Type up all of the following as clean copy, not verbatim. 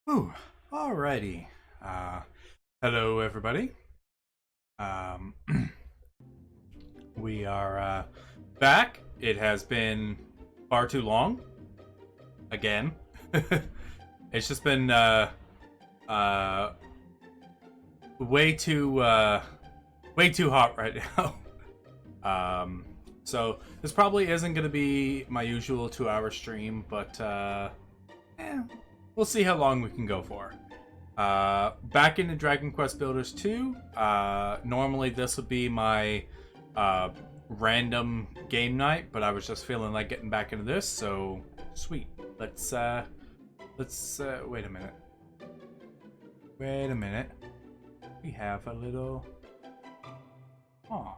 Ooh, alrighty. Hello everybody. Um, we are back. It has been far too long. Again, it's just been uh, way too hot right now. So this probably isn't going to be my usual 2-hour stream, but we'll see how long we can go for. Back into Dragon Quest Builders 2. Normally this would be my random game night, but I was just feeling like getting back into this, so sweet. Let's wait a minute. Wait a minute. We have a little. Oh.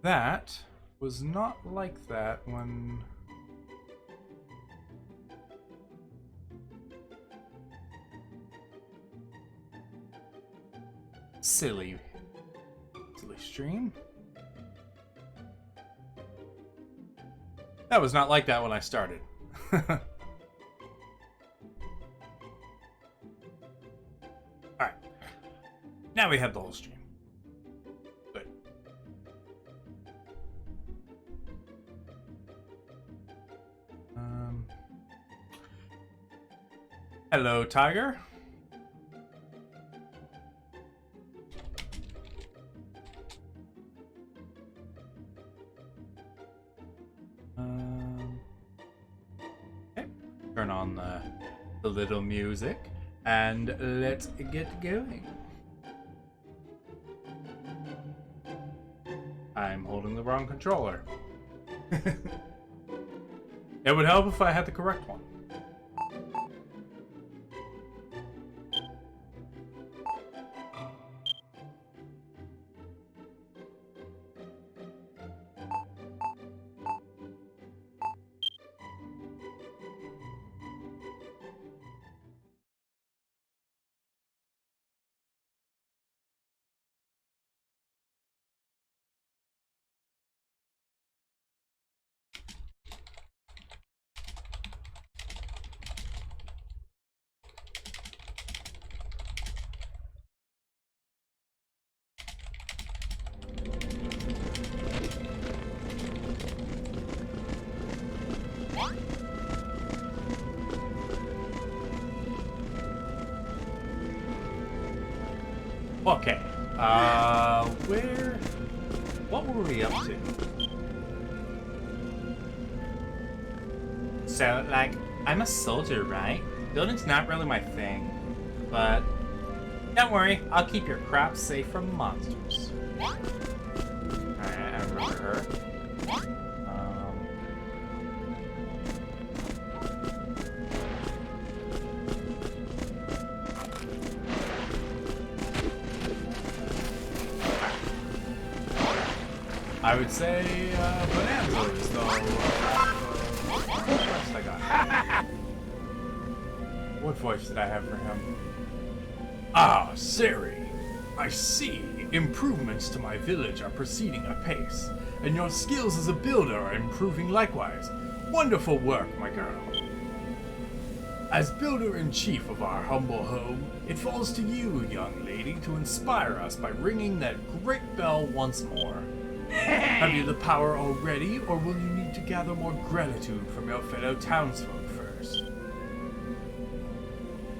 That was not like that when. Silly stream. That was not like that when I started. Alright. Now we have the whole stream. Good. Hello, Tiger. Okay. Turn on the little music and let's get going. I'm holding the wrong controller. It would help if I had the correct one. Okay. What were we up to? So, like, I'm a soldier, right? Building's not really my thing. But, don't worry, I'll keep your crops safe from monsters. Alright, I remember her. I would say Bonanza's, though. What voice I got? What voice did I have for him? Ah, Siri. I see. Improvements to my village are proceeding apace, and your skills as a builder are improving likewise. Wonderful work, my girl. As builder-in-chief of our humble home, it falls to you, young lady, to inspire us by ringing that great bell once more. Have you the power already, or will you need to gather more gratitude from your fellow townsfolk first?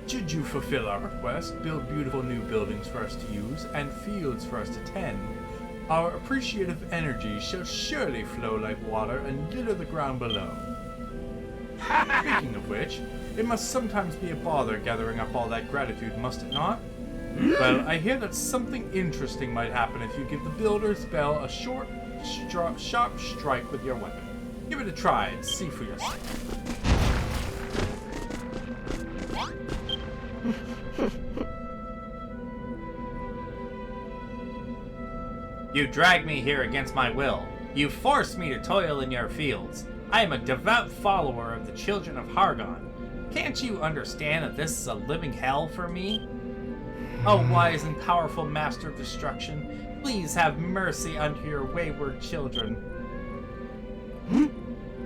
Should you fulfill our request, build beautiful new buildings for us to use, and fields for us to tend, our appreciative energy shall surely flow like water and litter the ground below. Speaking of which, it must sometimes be a bother gathering up all that gratitude, must it not? Well, I hear that something interesting might happen if you give the builder's bell a short, sharp strike with your weapon. Give it a try and see for yourself. You dragged me here against my will. You forced me to toil in your fields. I am a devout follower of the children of Hargon. Can't you understand that this is a living hell for me? O wise and powerful master of destruction, please have mercy unto your wayward children.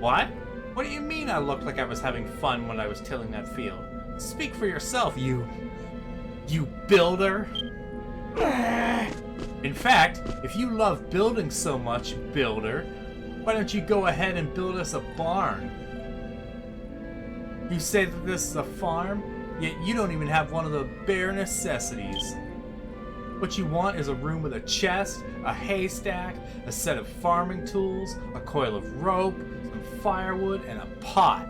What? What do you mean I looked like I was having fun when I was tilling that field? Speak for yourself, you builder. In fact, if you love building so much, builder, why don't you go ahead and build us a barn? You say that this is a farm, yet you don't even have one of the bare necessities. What you want is a room with a chest, a haystack, a set of farming tools, a coil of rope, some firewood, and a pot.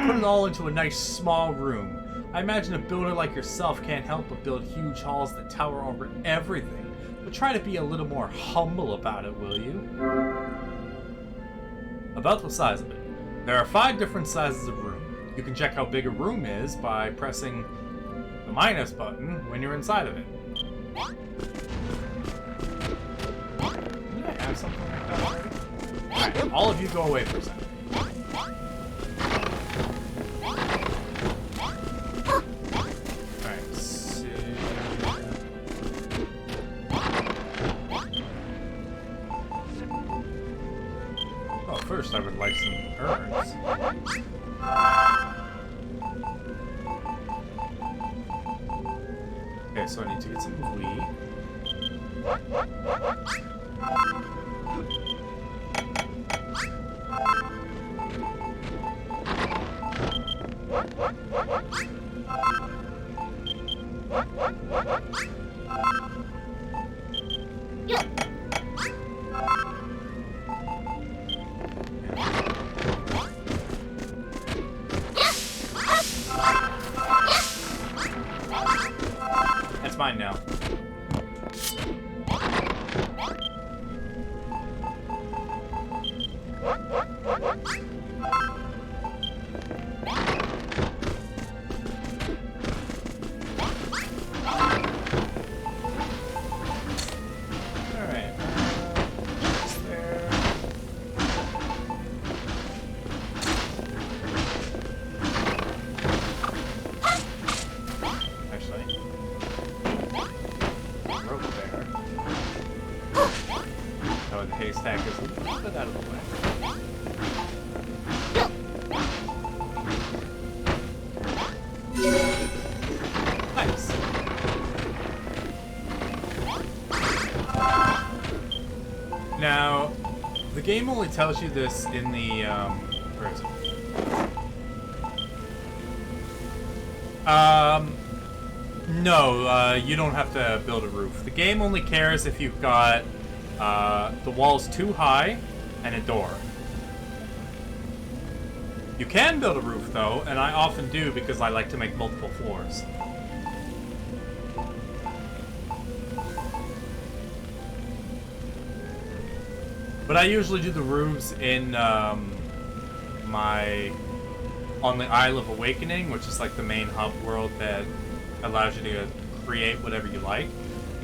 Put it all into a nice small room. I imagine a builder like yourself can't help but build huge halls that tower over everything. But try to be a little more humble about it, will you? About the size of it. There are 5 different sizes of room. You can check how big a room is by pressing the minus button when you're inside of it. Did I have something like that already? Alright, all of you go away for a second. Alright, so... Oh, first I would like some urns. Okay, so I need to get some wheat. That's mine now. Haystack is a little bit out of the way. Nice. Now, the game only tells you this in the, where is it? No, you don't have to build a roof. The game only cares if you've got the wall's too high and a door. You can build a roof though, and I often do because I like to make multiple floors. But I usually do the roofs in on the Isle of Awakening, which is like the main hub world that allows you to create whatever you like.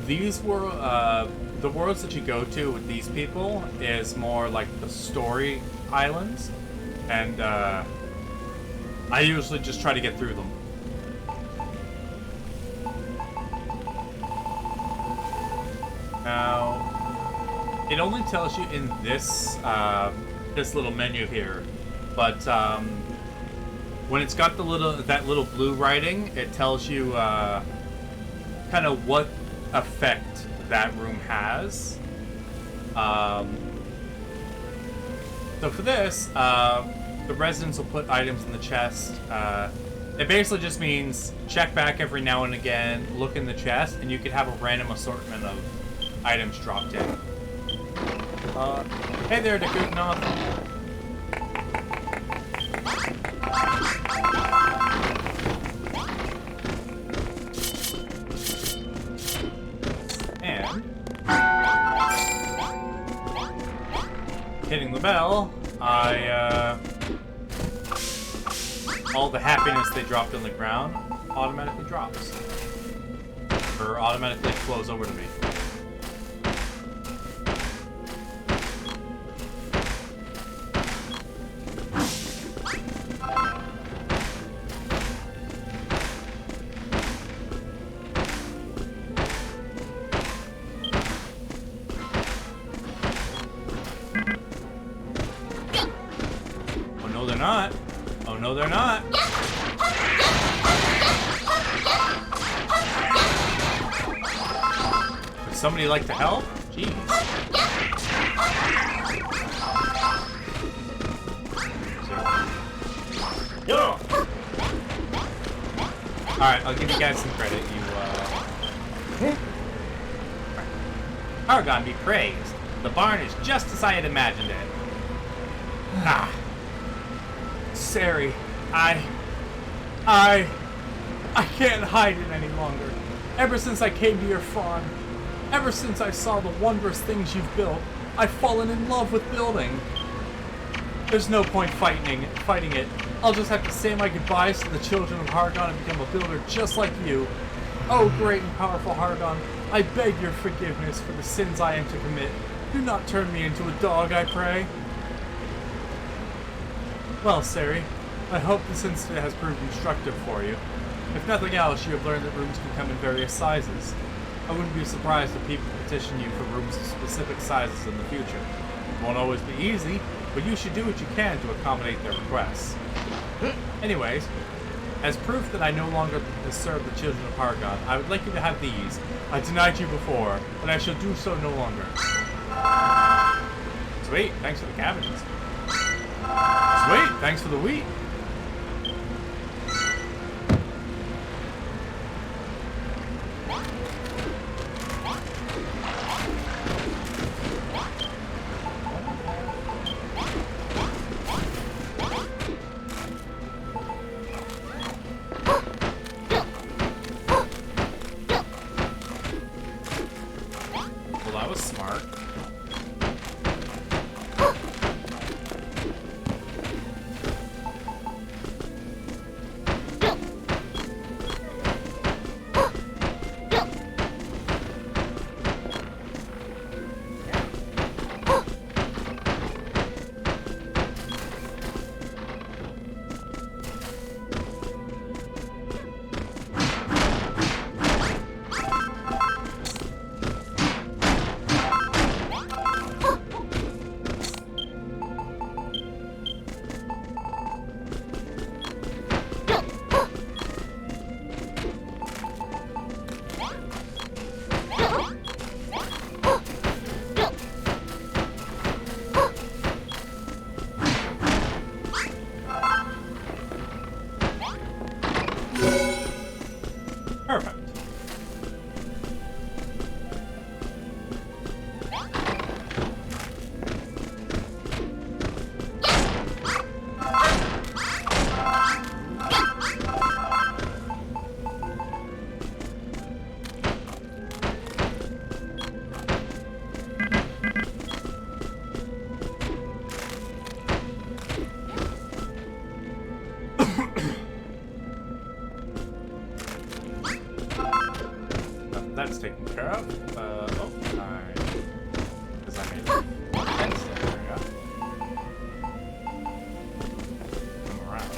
These were the worlds that you go to with these people is more like the story islands, and I usually just try to get through them. Now, it only tells you in this this little menu here, but when it's got that little blue writing, it tells you kind of what effect that room has. So for this, the residents will put items in the chest. It basically just means check back every now and again, look in the chest, and you could have a random assortment of items dropped in. Hey there, Dakutnoth. Hitting the bell, all the happiness they dropped on the ground automatically drops. Or automatically flows over to me. no, they're not. Oh, no, they're not. Would somebody like to help? Jeez. Alright, I'll give you guys some credit. Argon be praised. The barn is just as I had imagined it. Ah. Sari, I can't hide it any longer. Ever since I came to your farm, ever since I saw the wondrous things you've built, I've fallen in love with building. There's no point fighting it. I'll just have to say my goodbyes to the children of Hargon and become a builder just like you. Oh, great and powerful Hargon, I beg your forgiveness for the sins I am to commit. Do not turn me into a dog, I pray. Well, Sari, I hope this incident has proved instructive for you. If nothing else, you have learned that rooms can come in various sizes. I wouldn't be surprised if people petition you for rooms of specific sizes in the future. It won't always be easy, but you should do what you can to accommodate their requests. Anyways, as proof that I no longer serve the children of Hargon, I would like you to have these. I denied you before, but I shall do so no longer. Sweet, thanks for the cabbages. Sweet, thanks for the wheat. Well, that was smart. Perfect. That's taken care of. Because I made one fence area. Come around.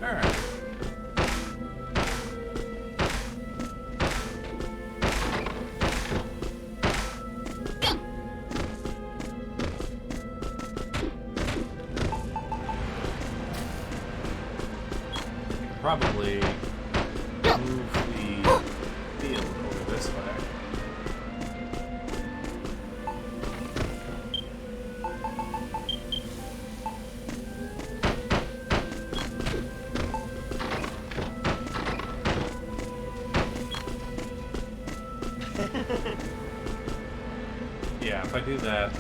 Alright. Probably move the field over this way. Yeah, if I do that,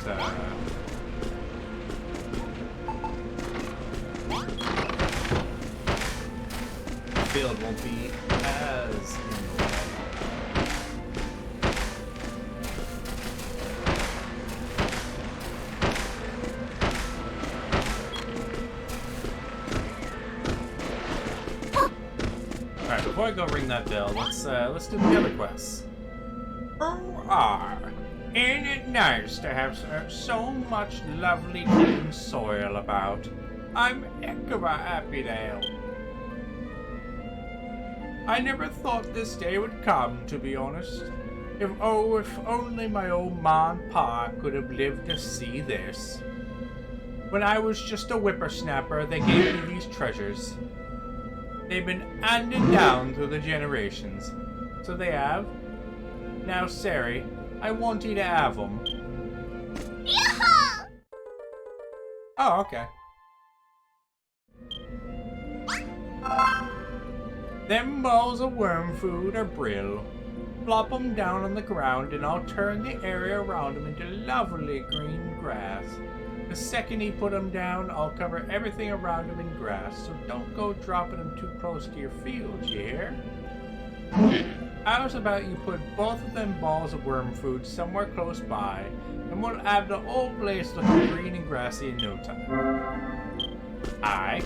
field won't be as in the way. Alright, before I go ring that bell, let's do the other quests. Ain't it nice to have so much lovely clean soil about? I'm heck of a happy to help. I never thought this day would come, to be honest. If only my old Ma and Pa could have lived to see this. When I was just a whippersnapper, they gave me these treasures. They've been handed down through the generations. So they have. Now, Sari, I want you to have them. Oh, okay. Them balls of worm food are brill. Plop them down on the ground and I'll turn the area around them into lovely green grass. The second he put them down, I'll cover everything around them in grass, so don't go dropping them too close to your fields, you hear? How's about you put both of them balls of worm food somewhere close by, and we'll have the whole place looking green and grassy in no time. Aye.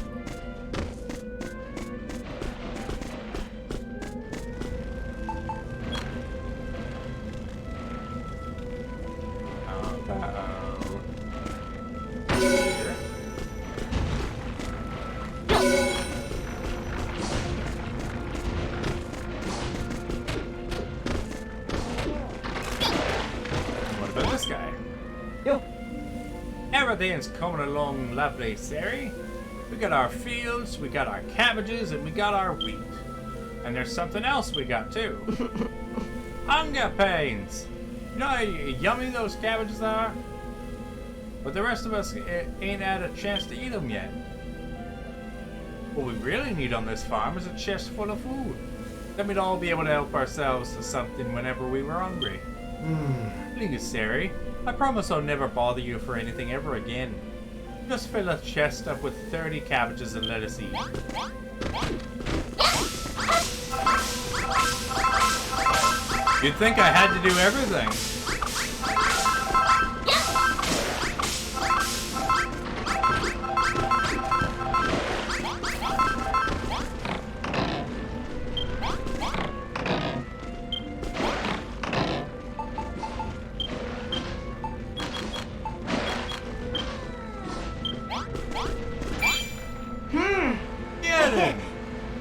What about this guy? Yo. Everything's coming along lovely, Sari. We got our fields, we got our cabbages, and we got our wheat. And there's something else we got too. Hunger pains. You know how yummy those cabbages are? But the rest of us ain't had a chance to eat them yet. What we really need on this farm is a chest full of food. Then we'd all be able to help ourselves to something whenever we were hungry. Please, Sari, I promise I'll never bother you for anything ever again. Just fill a chest up with 30 cabbages and let us eat. You'd think I had to do everything.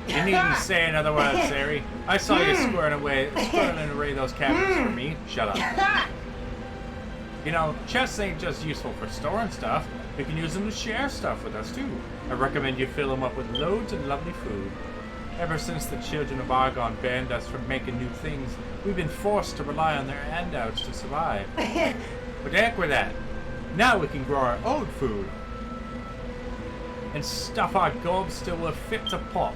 You needn't say another word, Sari. I saw you squirreling away those cabbages for me. Shut up. You know, chests ain't just useful for storing stuff. You can use them to share stuff with us, too. I recommend you fill them up with loads of lovely food. Ever since the children of Argon banned us from making new things, we've been forced to rely on their handouts to survive. But heck with that. Now we can grow our own food. And stuff our gobs till we're fit to pop.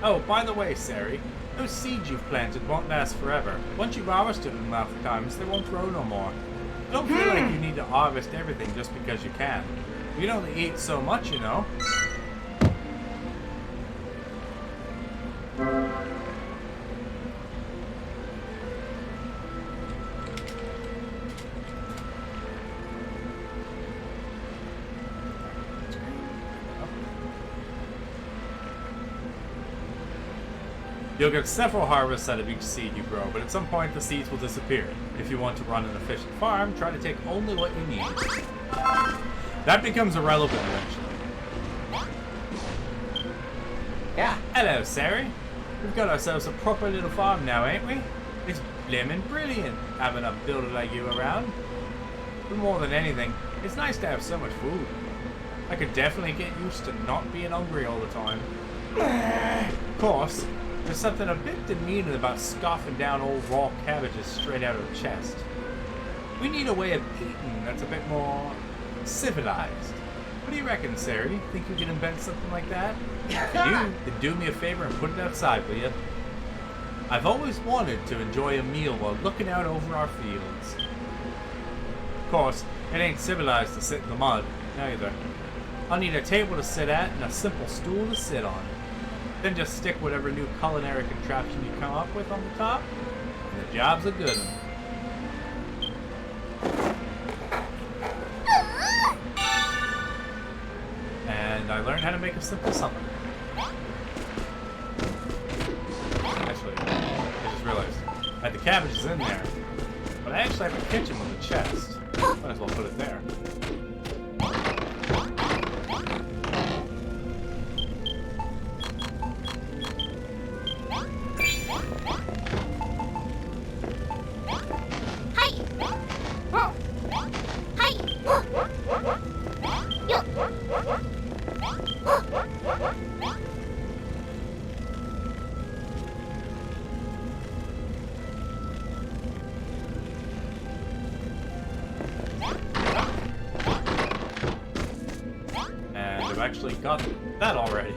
Oh, by the way, Sari, those seeds you've planted won't last forever. Once you've harvested them enough times, they won't grow no more. Don't feel like you need to harvest everything just because you can. You can only eat so much, you know. You'll get several harvests out of each seed you grow, but at some point the seeds will disappear. If you want to run an efficient farm, try to take only what you need. That becomes irrelevant eventually. Yeah. Hello, Sari. We've got ourselves a proper little farm now, ain't we? It's blimmin' brilliant having a builder like you around. But more than anything, it's nice to have so much food. I could definitely get used to not being hungry all the time. Of course, there's something a bit demeaning about scoffing down old raw cabbages straight out of the chest. We need a way of eating that's a bit more civilized. What do you reckon, Sari? Think you can invent something like that? If you do, then do me a favor and put it outside, will you? I've always wanted to enjoy a meal while looking out over our fields. Of course, it ain't civilized to sit in the mud, either. I'll need a table to sit at and a simple stool to sit on. Then just stick whatever new culinary contraption you come up with on the top, and the job's a good one. And I learned how to make a simple something. Actually, I just realized I had the cabbages in there, but I actually have a kitchen with a chest. Might as well put it there. actually got that already.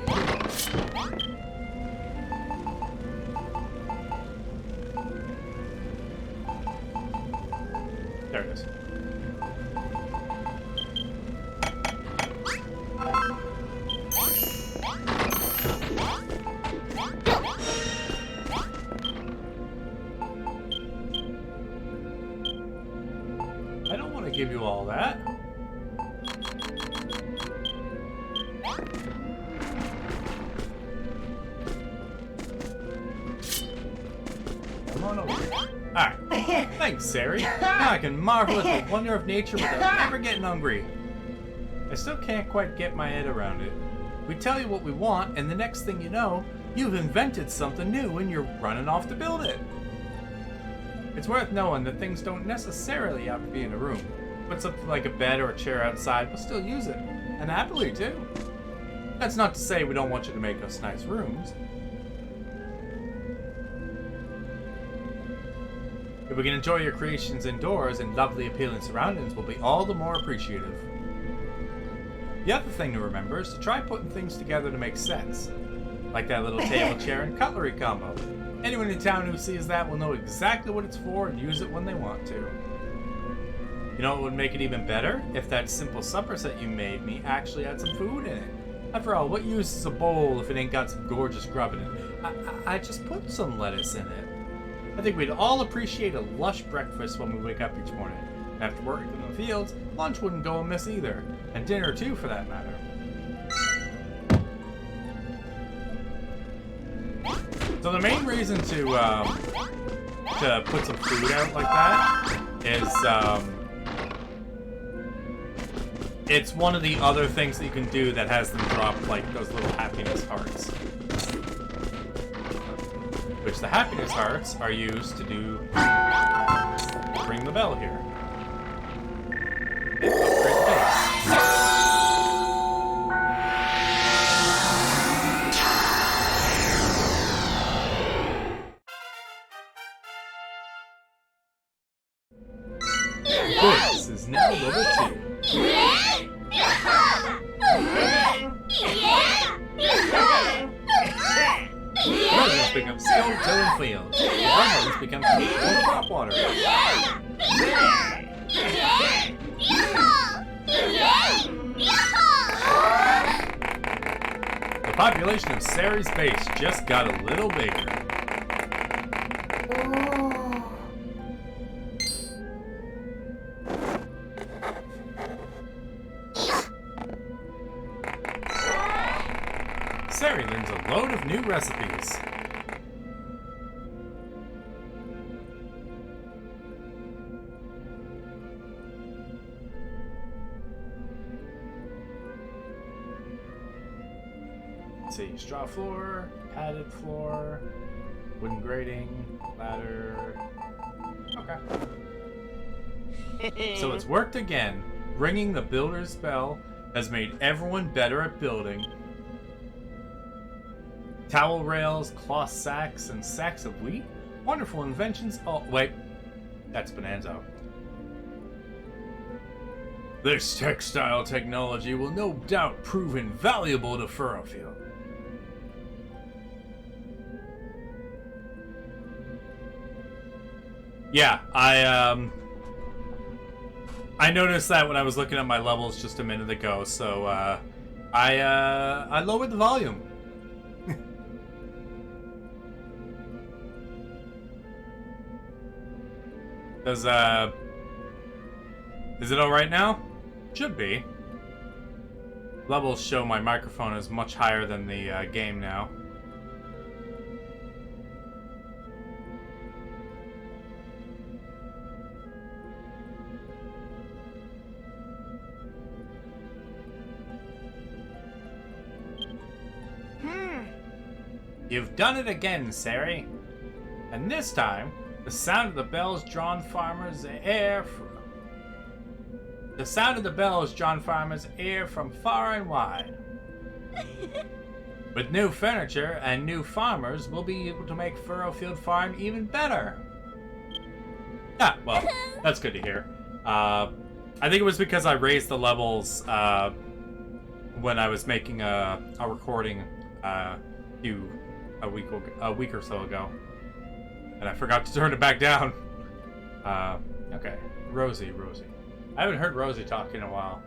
There it is. I don't want to give you all that. Come on over. Alright. Thanks, Sari. Now I can marvel at the wonder of nature without ever getting hungry. I still can't quite get my head around it. We tell you what we want, and the next thing you know, you've invented something new and you're running off to build it. It's worth knowing that things don't necessarily have to be in a room. Put something like a bed or a chair outside, we'll still use it. And happily, too. That's not to say we don't want you to make us nice rooms. If we can enjoy your creations indoors in lovely appealing surroundings, we'll be all the more appreciative. The other thing to remember is to try putting things together to make sense. Like that little table, chair, and cutlery combo. Anyone in town who sees that will know exactly what it's for and use it when they want to. You know what would make it even better? If that simple supper set you made me actually had some food in it. After all, what use is a bowl if it ain't got some gorgeous grub in it? I just put some lettuce in it. I think we'd all appreciate a lush breakfast when we wake up each morning. After working in the fields, lunch wouldn't go amiss either. And dinner too, for that matter. So the main reason to put some food out like that is it's one of the other things that you can do that has them drop like those little happiness hearts. Which the happiness hearts are used to do ring the bell here. And upgrade the base. This is now level 2. Residents become skilled tilling fields. Residents become skilled crop water. The population of Sari's base just got a little bigger. Sari learns a load of new recipes. Let's see, straw floor, padded floor, wooden grating, ladder. Okay. So it's worked again. Ringing the builder's bell has made everyone better at building. Towel rails, cloth sacks, and sacks of wheat? Wonderful inventions. Oh, wait. That's Bonanza. This textile technology will no doubt prove invaluable to Furrowfield. Yeah, I noticed that when I was looking at my levels just a minute ago, so I lowered the volume. Is it alright now? Should be. Levels show my microphone is much higher than the game now. You've done it again, Sari. And this time, the sound of the bells drawn farmers' air from far and wide. With new furniture and new farmers, we'll be able to make Furrowfield Farm even better. Ah, well, that's good to hear. I think it was because I raised the levels when I was making a recording a week or so ago, and I forgot to turn it back down. Okay, Rosie. I haven't heard Rosie talk in a while.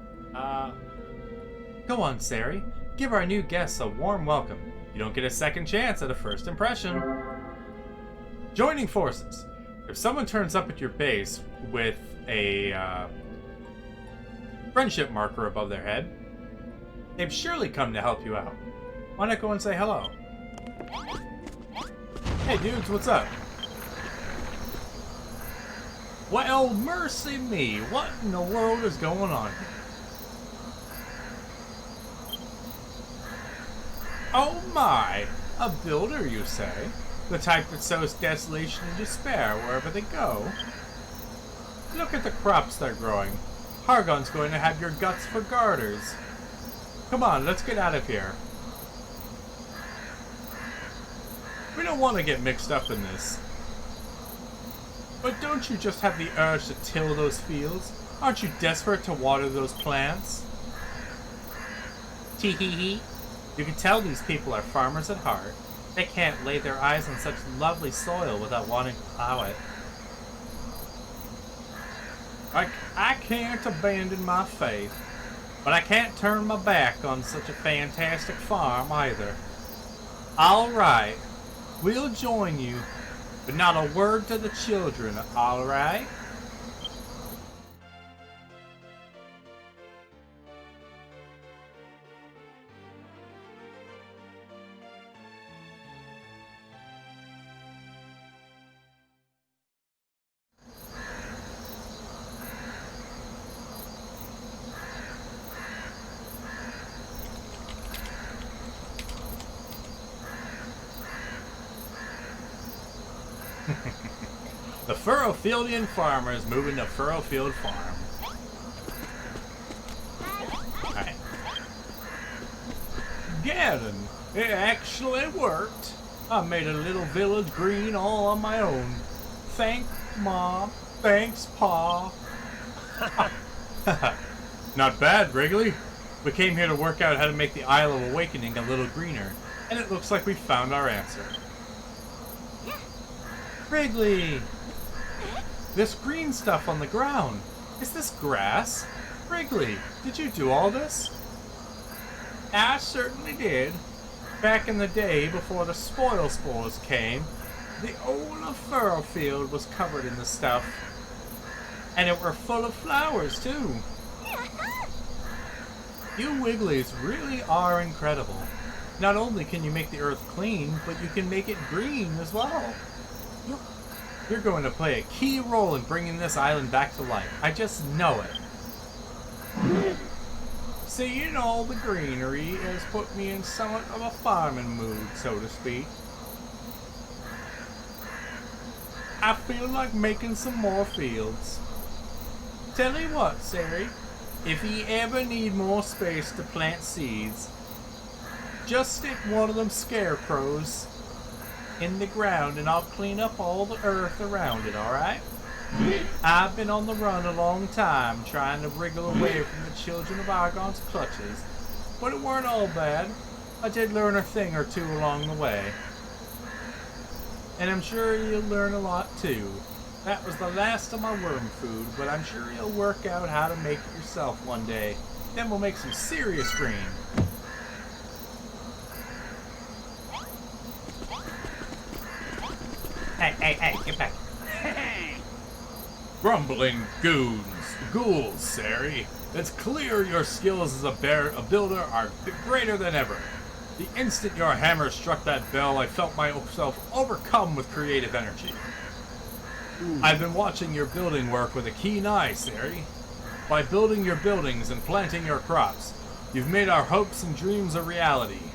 Go on, Sari. Give our new guests a warm welcome. You don't get a second chance at a first impression. Joining forces. If someone turns up at your base with a friendship marker above their head, they've surely come to help you out. Why not go and say hello? Hey dudes, what's up? Well, mercy me, what in the world is going on here? Oh my, a builder you say? The type that sows desolation and despair wherever they go? Look at the crops they're growing. Hargon's going to have your guts for garters. Come on, let's get out of here. We don't want to get mixed up in this. But don't you just have the urge to till those fields? Aren't you desperate to water those plants? Tee-hee-hee. You can tell these people are farmers at heart. They can't lay their eyes on such lovely soil without wanting to plow it. I can't abandon my faith, but I can't turn my back on such a fantastic farm either. All right, we'll join you, but not a word to the children, all right? The Furrowfieldian farmers moving to Furrowfield Farm. Alright. Gaddon, it actually worked. I made a little village green all on my own. Thanks, Mom. Thanks, Pa. Not bad, Wrigley. We came here to work out how to make the Isle of Awakening a little greener, and it looks like we found our answer. Wrigley! This green stuff on the ground. Is this grass? Wrigley, did you do all this? I certainly did. Back in the day, before the spoil spores came, the whole of Furrowfield was covered in the stuff. And it were full of flowers, too. You Wigglies really are incredible. Not only can you make the earth clean, but you can make it green as well. You're going to play a key role in bringing this island back to life. I just know it. Seeing all the greenery has put me in somewhat of a farming mood, so to speak. I feel like making some more fields. Tell you what, Sari, if you ever need more space to plant seeds, just stick one of them scarecrows in the ground and I'll clean up all the earth around it, alright? I've been on the run a long time trying to wriggle away from the children of Argon's clutches, but it weren't all bad. I did learn a thing or two along the way. And I'm sure you'll learn a lot too. That was the last of my worm food, but I'm sure you'll work out how to make it yourself one day. Then we'll make some serious green. Hey, get back. Grumbling ghouls, Sari. It's clear your skills as a builder are greater than ever. The instant your hammer struck that bell, I felt myself overcome with creative energy. I've been watching your building work with a keen eye, Sari. By building your buildings and planting your crops, you've made our hopes and dreams a reality.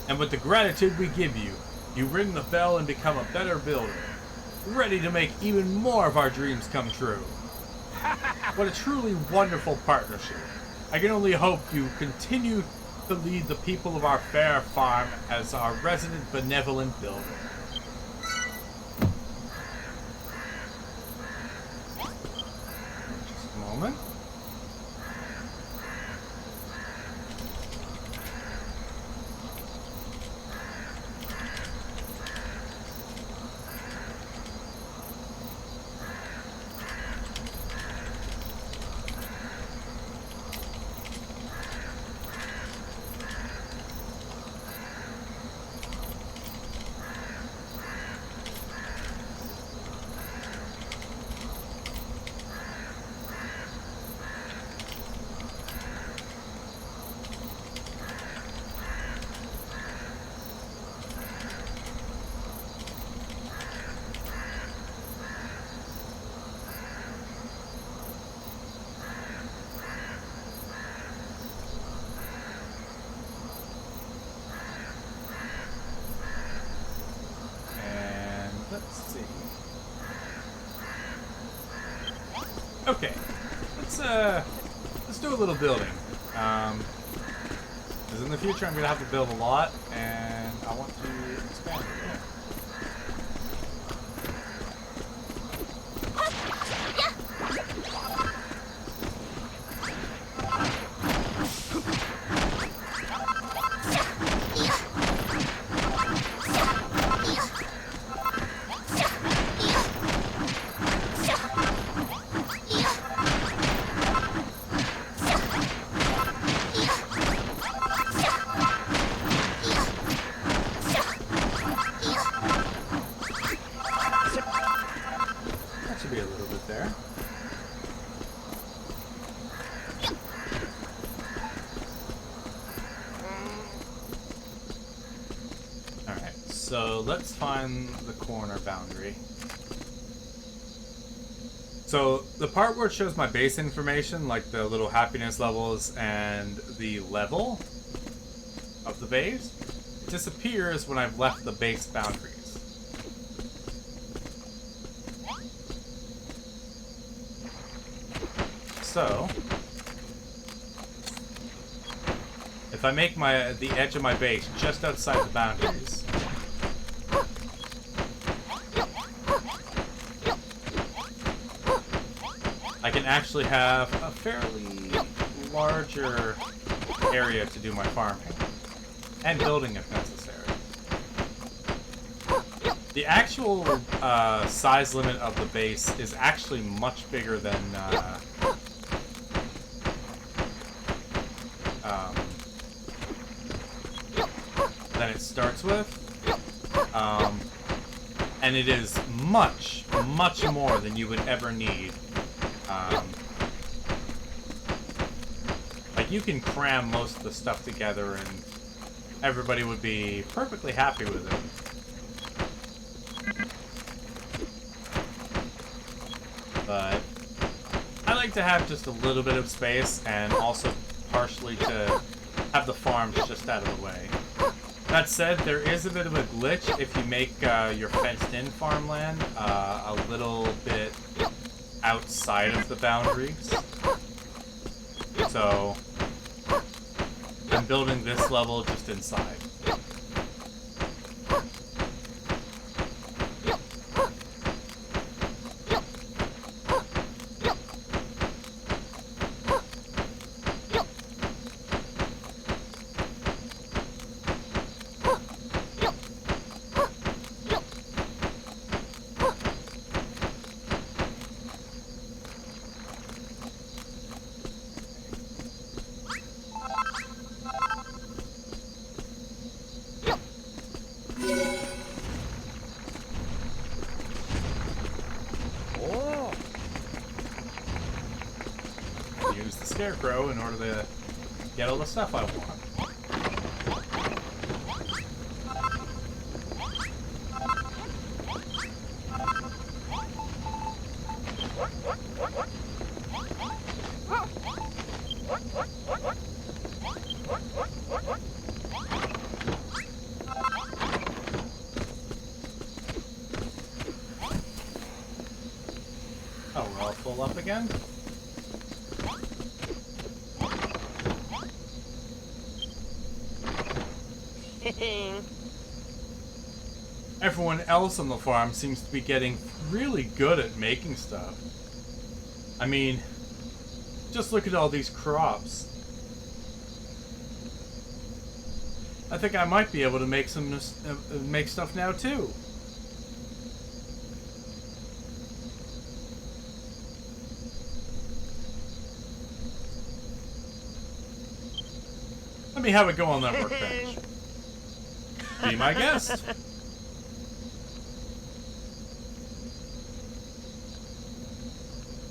And with the gratitude we give you, you ring the bell and become a better builder, ready to make even more of our dreams come true. What a truly wonderful partnership. I can only hope you continue to lead the people of our fair farm as our resident benevolent builder. Just a moment. Okay, let's do a little building. Because in the future I'm gonna have to build a lot, and I want to expand a bit. So let's find the corner boundary. So the part where it shows my base information, like the little happiness levels and the level of the base, it disappears when I've left the base boundaries. So if I make the edge of my base just outside the boundaries, I can actually have a fairly larger area to do my farming and building if necessary. The actual size limit of the base is actually much bigger than it starts with, and it is much, much more than you would ever need. Like, you can cram most of the stuff together and everybody would be perfectly happy with it. But I like to have just a little bit of space, and also partially to have the farms just out of the way. That said, there is a bit of a glitch if you make your fenced-in farmland a little bit outside of the boundaries. So I'm building this level just inside. Use the scarecrow in order to get all the stuff I want. Oh, we're all full up again? Everyone else on the farm seems to be getting really good at making stuff. I mean, just look at all these crops. I think I might be able to make make stuff now too. Let me have a go on that workbench. Be my guest.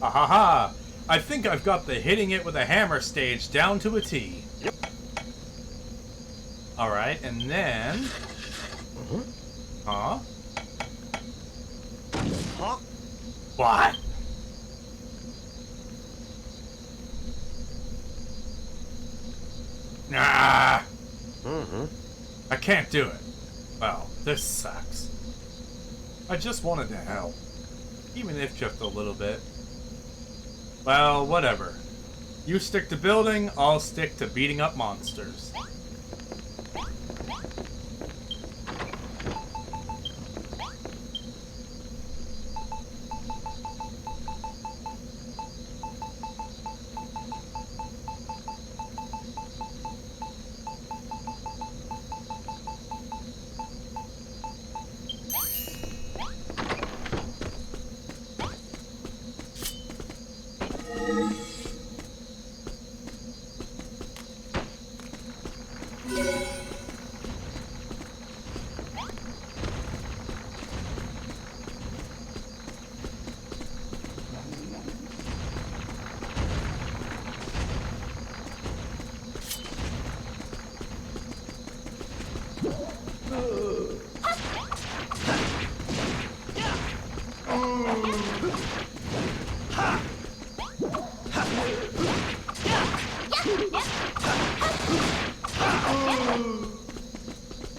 Ahaha! I think I've got the hitting it with a hammer stage down to a T. Yep. Alright, and then... Huh? Huh? What? Nah! I can't do it. Well, this sucks. I just wanted to help. Even if just a little bit. Well, whatever. You stick to building, I'll stick to beating up monsters.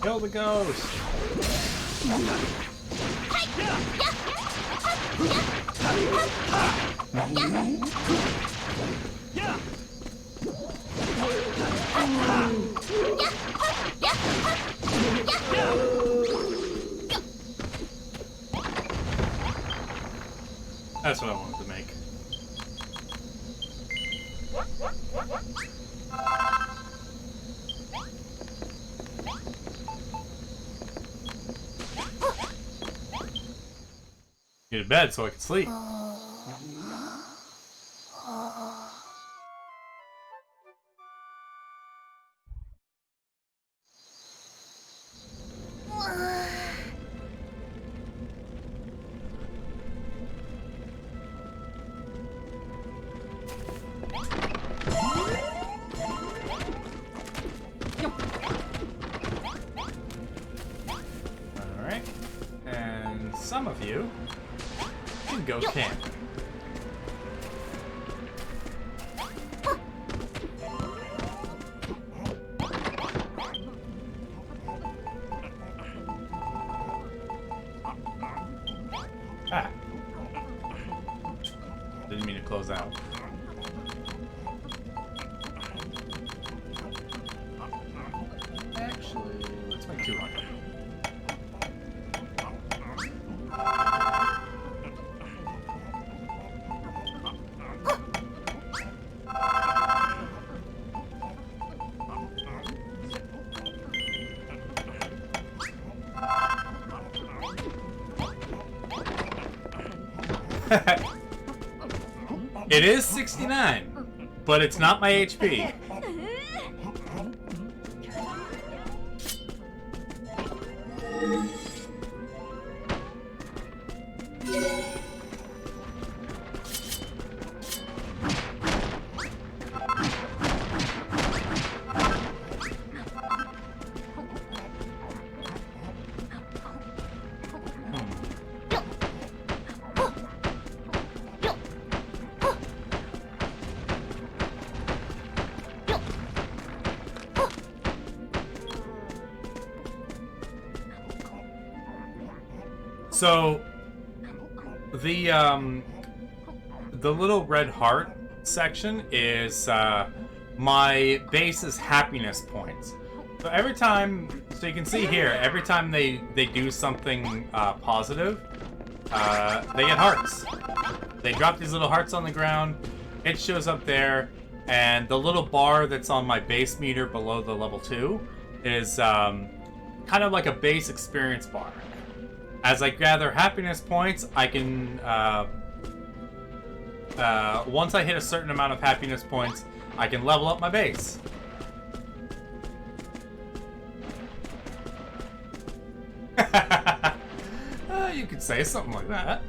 Kill the ghost! That's what I wanted to make. Get to bed so I can sleep. Alright. And some of you can go camping. Ah. Didn't mean to close out. Actually, let's make 200. It is 69, but it's not my HP. So, the little red heart section is my base's happiness points. So every time, so you can see here, every time they do something positive, they get hearts. They drop these little hearts on the ground, it shows up there, and the little bar that's on my base meter below the level 2 is kind of like a base experience bar. As I gather happiness points, I can, once I hit a certain amount of happiness points, I can level up my base. You could say something like that.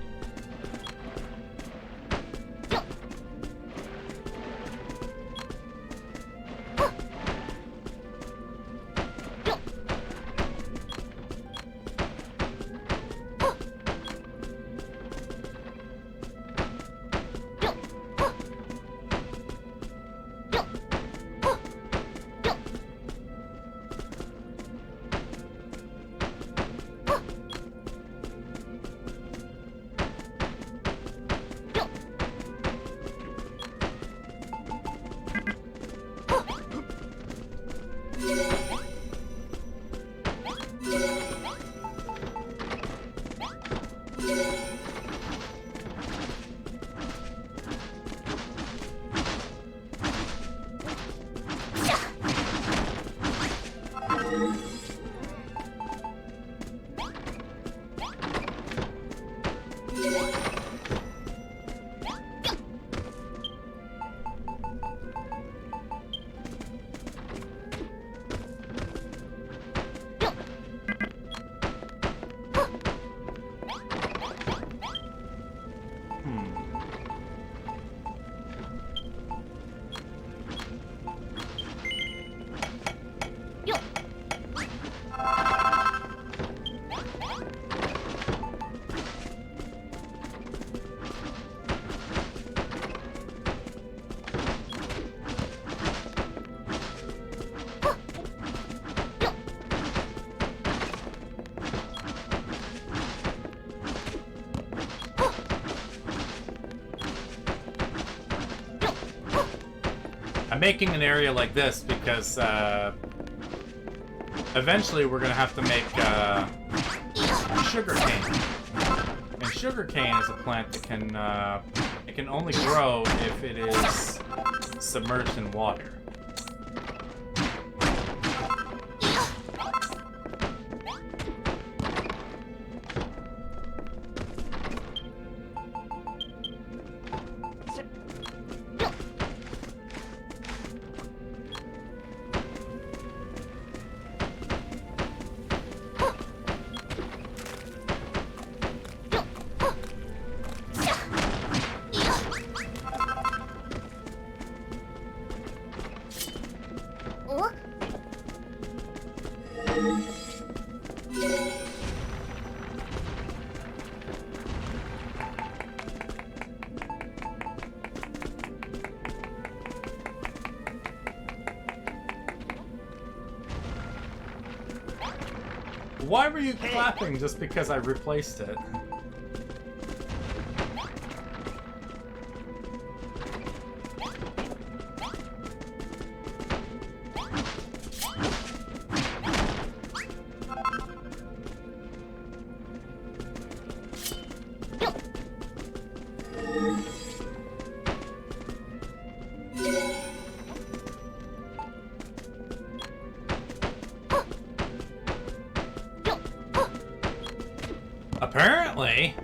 I'm making an area like this because eventually we're gonna have to make sugar cane, and sugar cane is a plant that can it can only grow if it is submerged in water. Why were you clapping just because I replaced it? Apparently.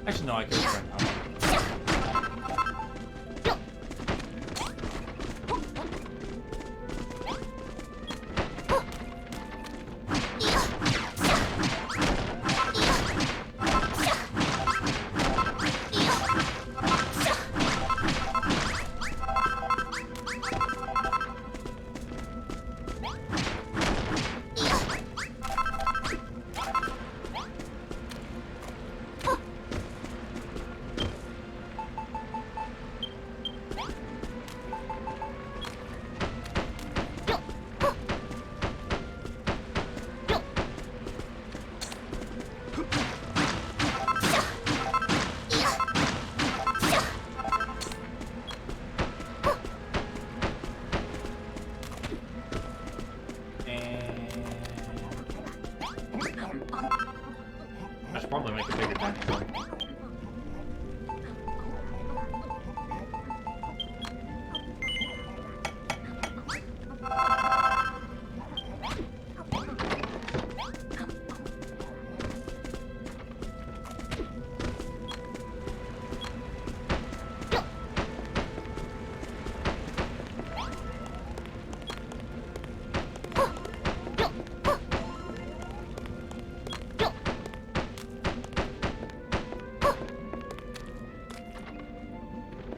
Actually, no, I could have turned that one.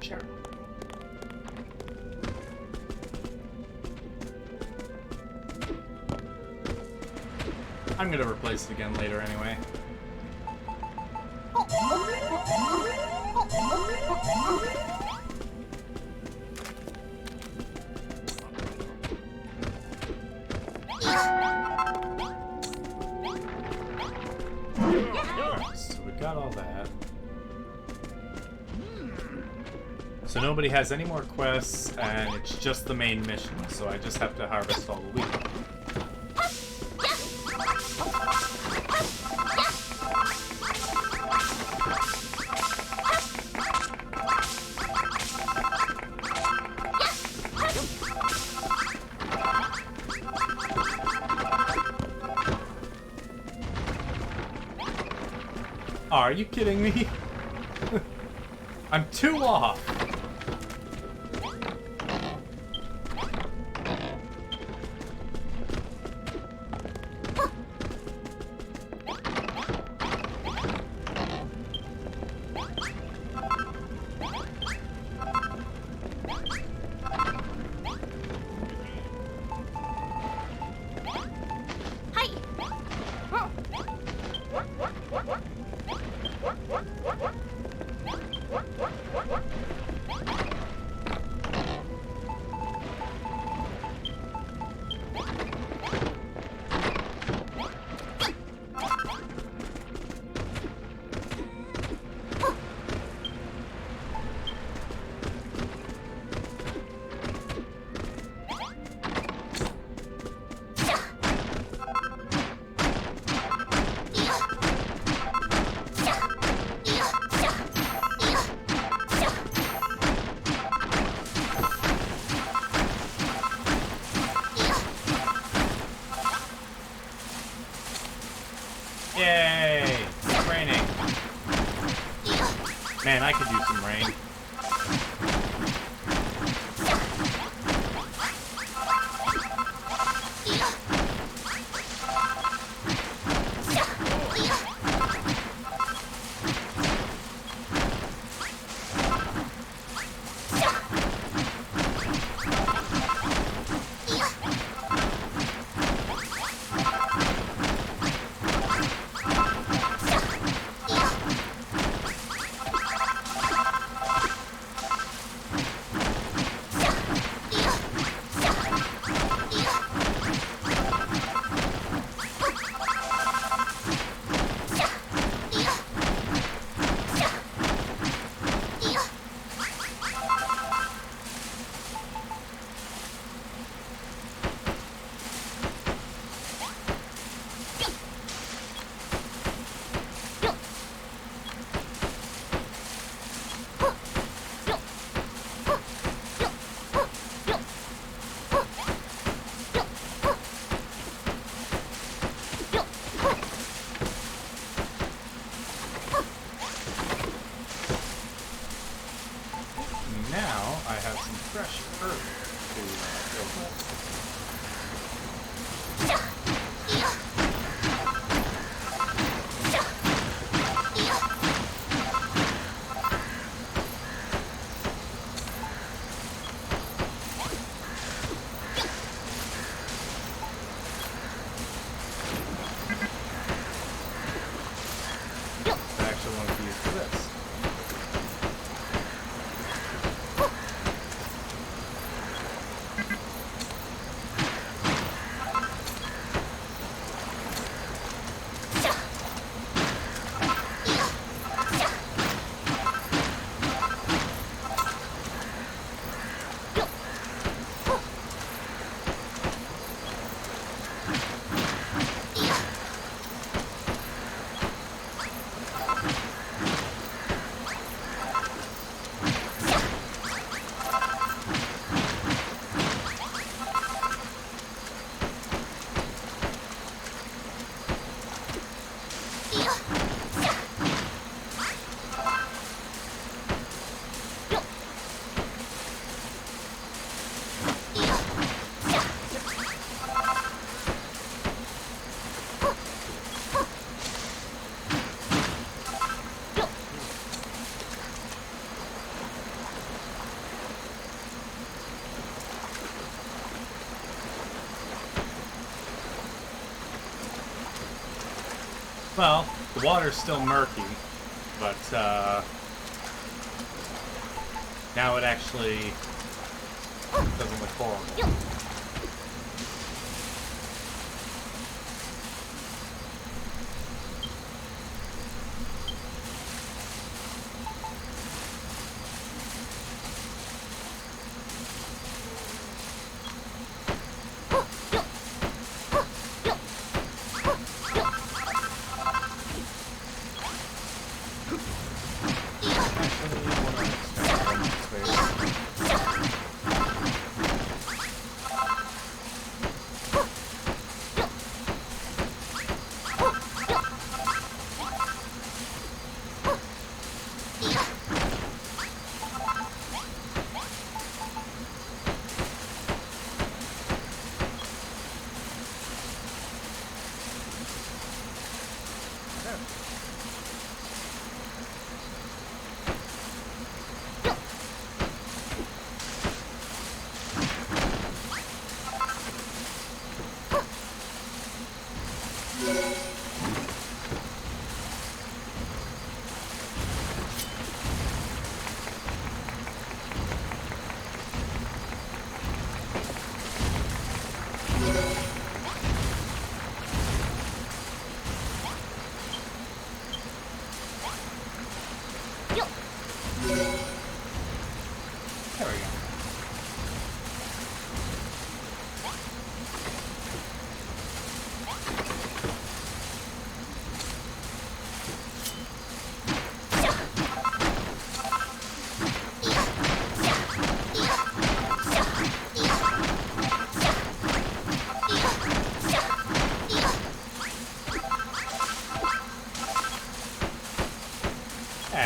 chair. I'm gonna replace it again later anyway. So we got all that. So nobody has any more quests, and it's just the main mission, so I just have to harvest all the wheat. Are you kidding me? I'm 2 off. Yay! It's raining. Man, I could use some rain. Now I have some fresh earth to build with. I actually want to use for this. Well, the water's still murky, but now it actually doesn't look horrible.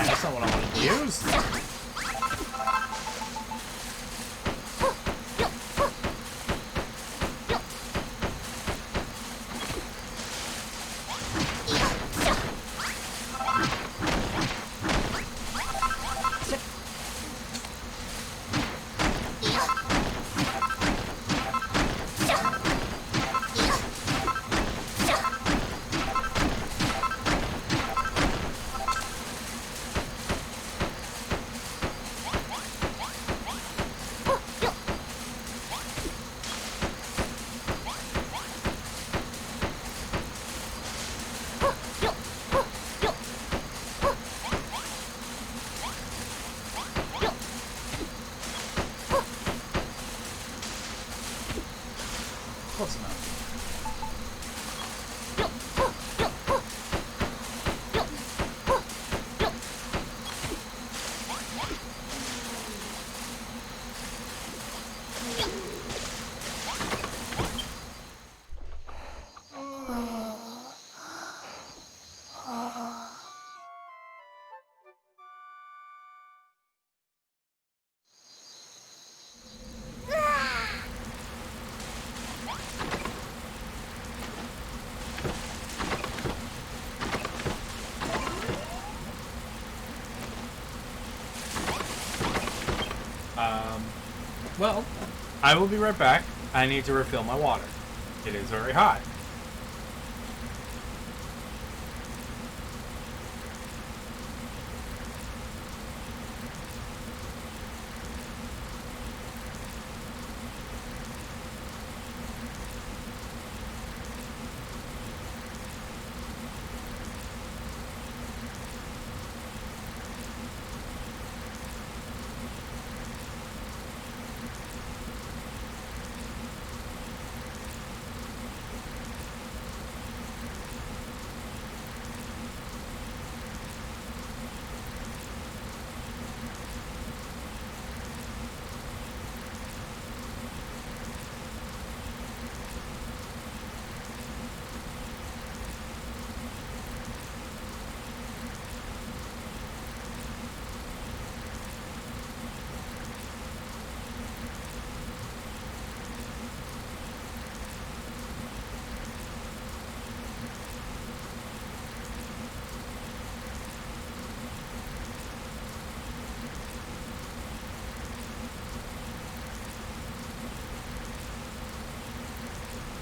That's not what I wanted to use. Close enough. Well, I will be right back. I need to refill my water. It is very hot.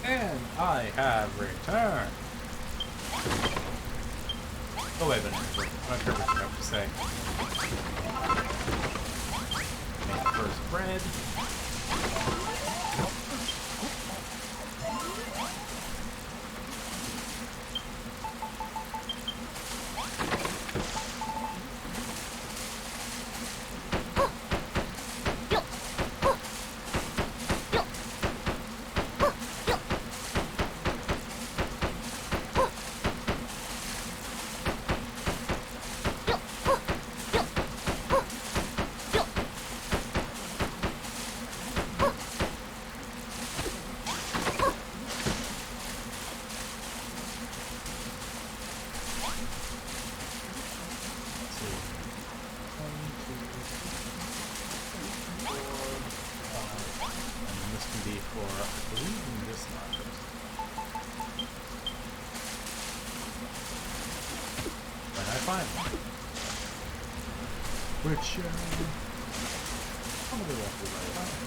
And I have returned. Oh wait, but I'm not sure what you have to say. Make first bread. Which, I'm gonna left it right.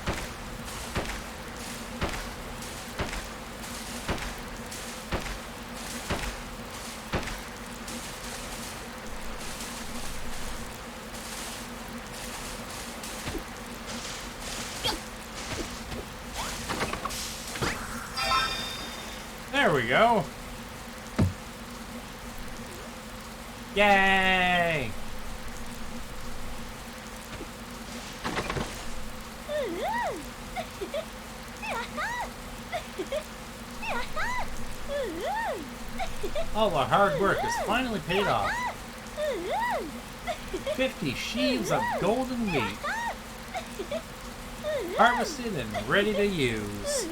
There we go. Yay! All the hard work has finally paid off. 50 sheaves of golden meat. Harvested and ready to use.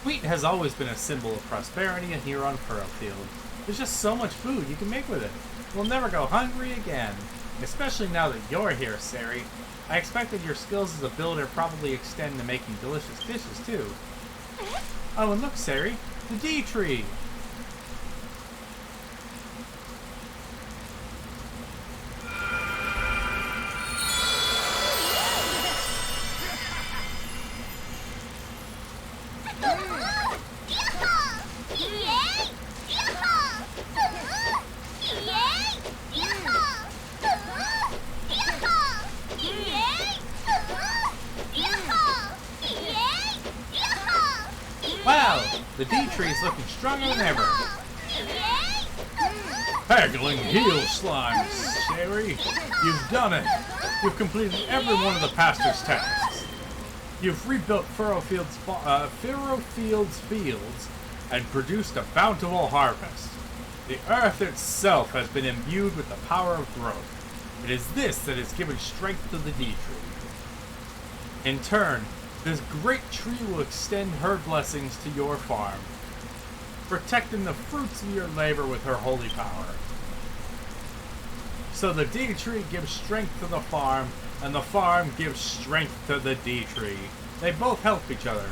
Wheat has always been a symbol of prosperity here on Furrowfield. There's just so much food you can make with it. We'll never go hungry again. Especially now that you're here, Sari. I expect that your skills as a builder probably extend to making delicious dishes, too. Oh, and look, Sari. The D tree! Wow! The D tree is looking stronger than ever. Haggling heel slime, Sari. You've done it. You've completed every one of the pastor's tasks. You've rebuilt Furrowfield's fields and produced a bountiful harvest. The earth itself has been imbued with the power of growth. It is this that has given strength to the D tree. In turn, this great tree will extend her blessings to your farm, protecting the fruits of your labor with her holy power. So the D tree gives strength to the farm, and the farm gives strength to the D tree. They both help each other.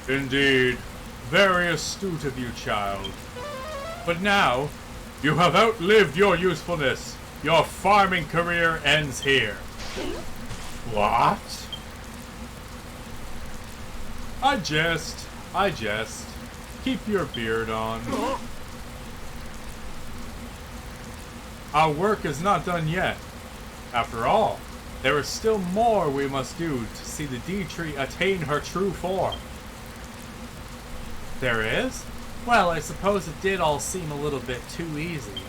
Indeed, very astute of you, child. But now, you have outlived your usefulness. Your farming career ends here. What? I jest. Keep your beard on. Our work is not done yet. After all, there is still more we must do to see the D tree attain her true form. There is? Well, I suppose it did all seem a little bit too easy.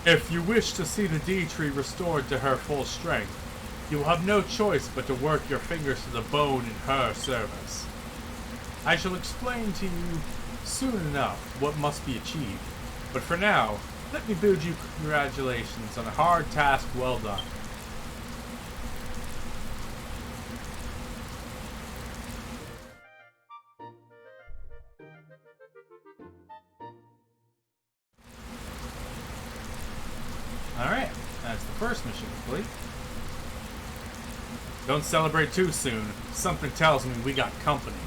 If you wish to see the D tree restored to her full strength, you will have no choice but to work your fingers to the bone in her service. I shall explain to you soon enough what must be achieved, but for now, let me bid you congratulations on a hard task well done. Alright, that's the first mission complete. Don't celebrate too soon. Something tells me we got company.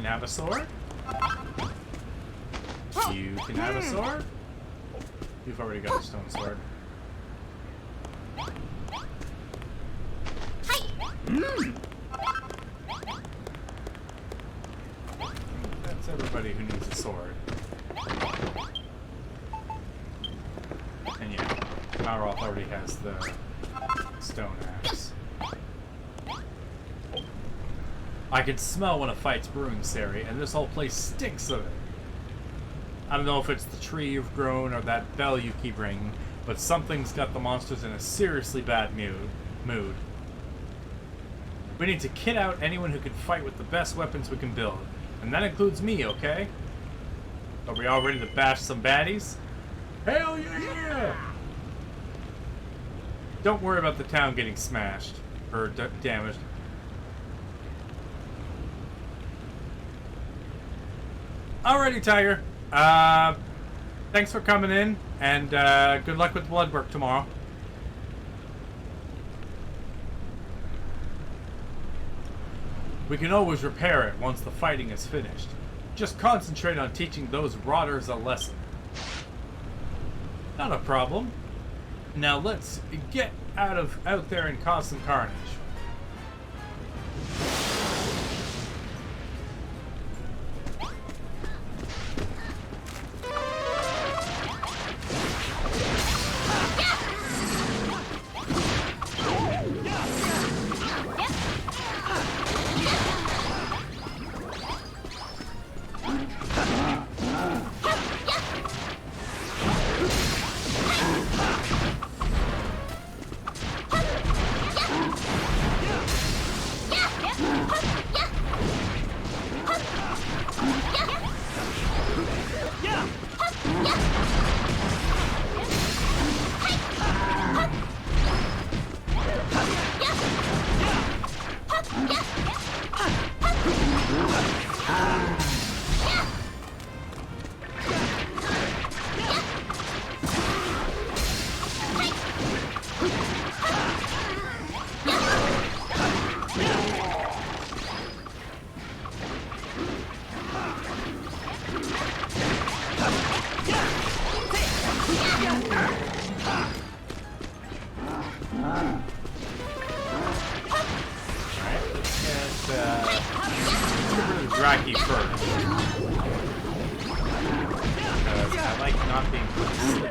can have a sword. You can have a sword. You've already got a stone sword. That's everybody who needs a sword. And yeah, Malroth already has the stone axe. I can smell when a fight's brewing, Sari, and this whole place stinks of it. I don't know if it's the tree you've grown or that bell you keep ringing, but something's got the monsters in a seriously bad mood. We need to kit out anyone who can fight with the best weapons we can build, and that includes me, okay? Are we all ready to bash some baddies? Hell yeah! Don't worry about the town getting smashed, or damaged. Alrighty, Tiger. Thanks for coming in, and good luck with blood work tomorrow. We can always repair it once the fighting is finished. Just concentrate on teaching those rotters a lesson. Not a problem. Now let's get out there and cause some carnage. Draki first. Because I like not being put to sleep.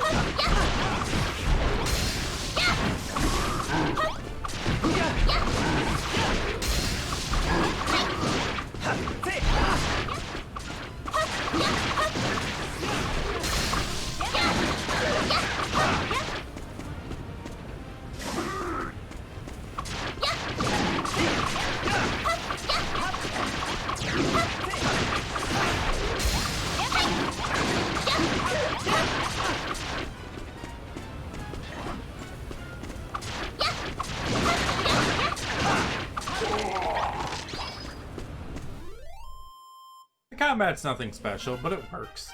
Combat's nothing special, but it works.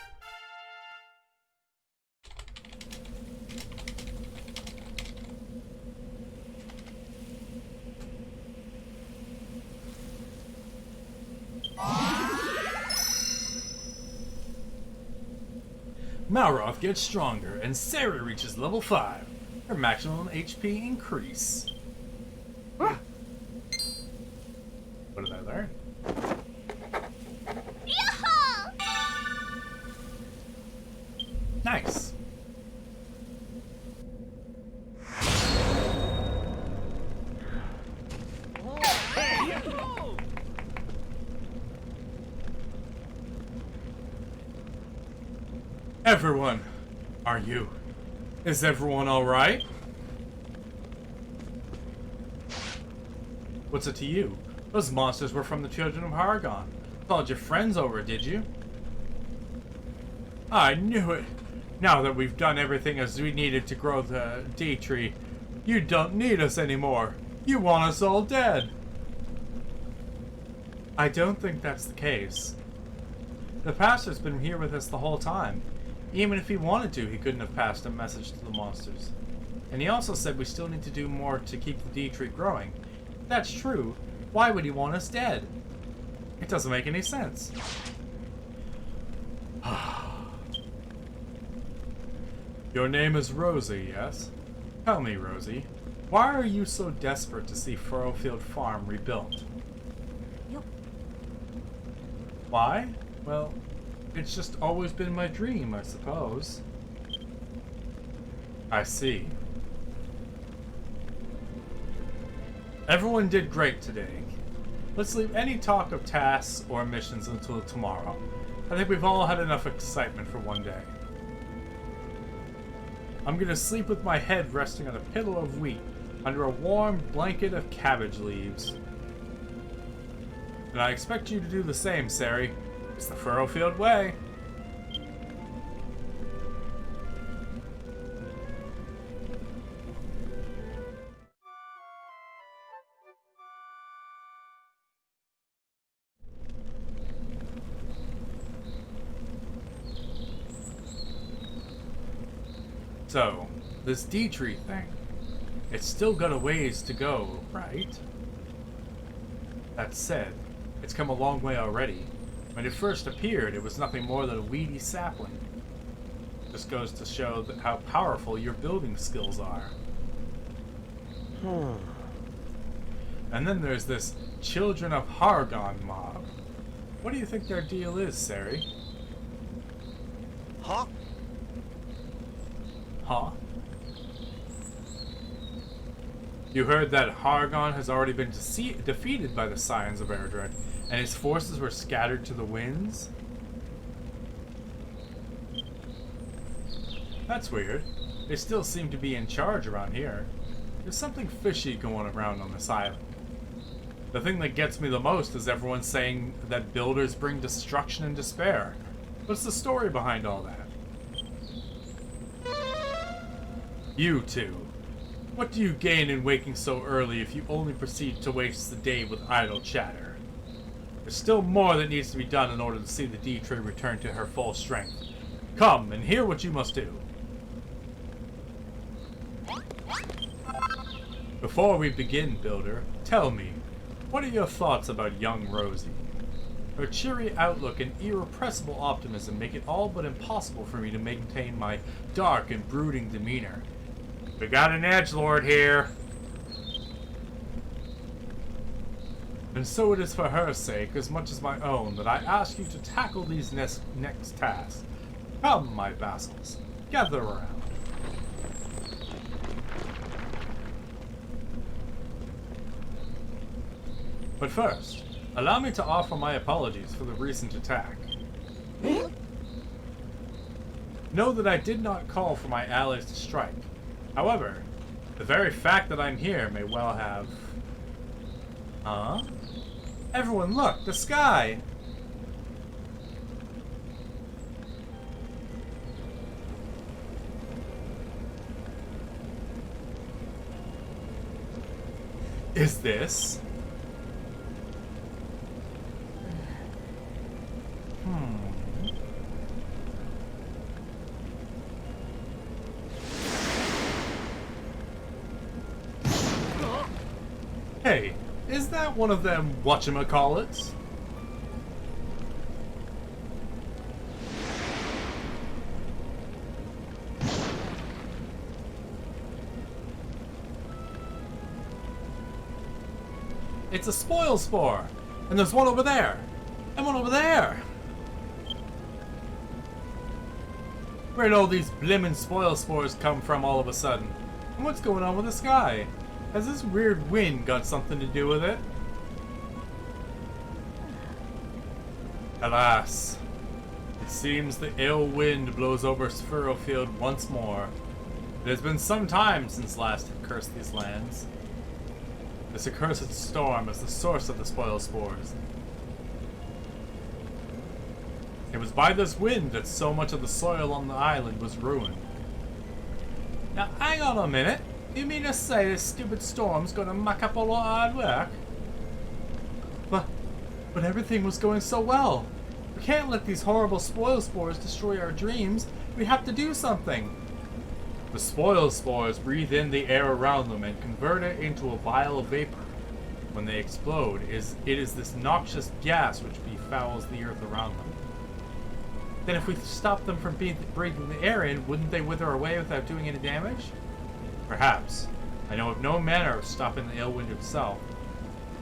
Malroth gets stronger, and Sari reaches level 5. Her maximum HP increase. What did I learn? Nice. Everyone, is everyone all right? What's it to you? Those monsters were from the children of Hargon. Called your friends over, did you? I knew it. Now that we've done everything as we needed to grow the D tree, you don't need us anymore. You want us all dead. I don't think that's the case. The pastor's been here with us the whole time. Even if he wanted to, he couldn't have passed a message to the monsters. And he also said we still need to do more to keep the D tree growing. If that's true, why would he want us dead? It doesn't make any sense. Your name is Rosie, yes? Tell me, Rosie, why are you so desperate to see Furrowfield Farm rebuilt? Yep. Why? Well, it's just always been my dream, I suppose. I see. Everyone did great today. Let's leave any talk of tasks or missions until tomorrow. I think we've all had enough excitement for one day. I'm gonna sleep with my head resting on a pillow of wheat under a warm blanket of cabbage leaves. And I expect you to do the same, Sari. It's the Furrowfield way. So, this D-tree thing, it's still got a ways to go, right? That said, it's come a long way already. When it first appeared, it was nothing more than a weedy sapling. This goes to show how powerful your building skills are. And then there's this Children of Hargon mob. What do you think their deal is, Sari? Huh? Huh? You heard that Hargon has already been defeated by the Scions of Erdred, and his forces were scattered to the winds? That's weird. They still seem to be in charge around here. There's something fishy going around on this island. The thing that gets me the most is everyone saying that builders bring destruction and despair. What's the story behind all that? You two. What do you gain in waking so early if you only proceed to waste the day with idle chatter? There's still more that needs to be done in order to see the D-tree return to her full strength. Come and hear what you must do. Before we begin, Builder, tell me, what are your thoughts about young Rosie? Her cheery outlook and irrepressible optimism make it all but impossible for me to maintain my dark and brooding demeanor. We got an edgelord here. And so it is for her sake, as much as my own, that I ask you to tackle these next tasks. Come, my vassals, gather around. But first, allow me to offer my apologies for the recent attack. Know that I did not call for my allies to strike. However, the very fact that I'm here may well have... Huh? Everyone look! The sky! Is this... Hey, is that one of them whatchamacallits? It's a spoil spore! And there's one over there! And one over there! Where'd all these blimmin' spoil spores come from all of a sudden? And what's going on with the sky? Has this weird wind got something to do with it? Alas, it seems the ill wind blows over Furrowfield once more. It has been some time since last it cursed these lands. This accursed storm is the source of the spoil spores. It was by this wind that so much of the soil on the island was ruined. Now hang on a minute. You mean to say this stupid storm's gonna muck up all our hard work? But everything was going so well. We can't let these horrible spoil spores destroy our dreams. We have to do something. The spoil spores breathe in the air around them and convert it into a vile vapor. when they explode it is this noxious gas which befouls the earth around them. Then if we stop them from breathing the air in, wouldn't they wither away without doing any damage? Perhaps. I know of no manner of stopping the ill wind itself,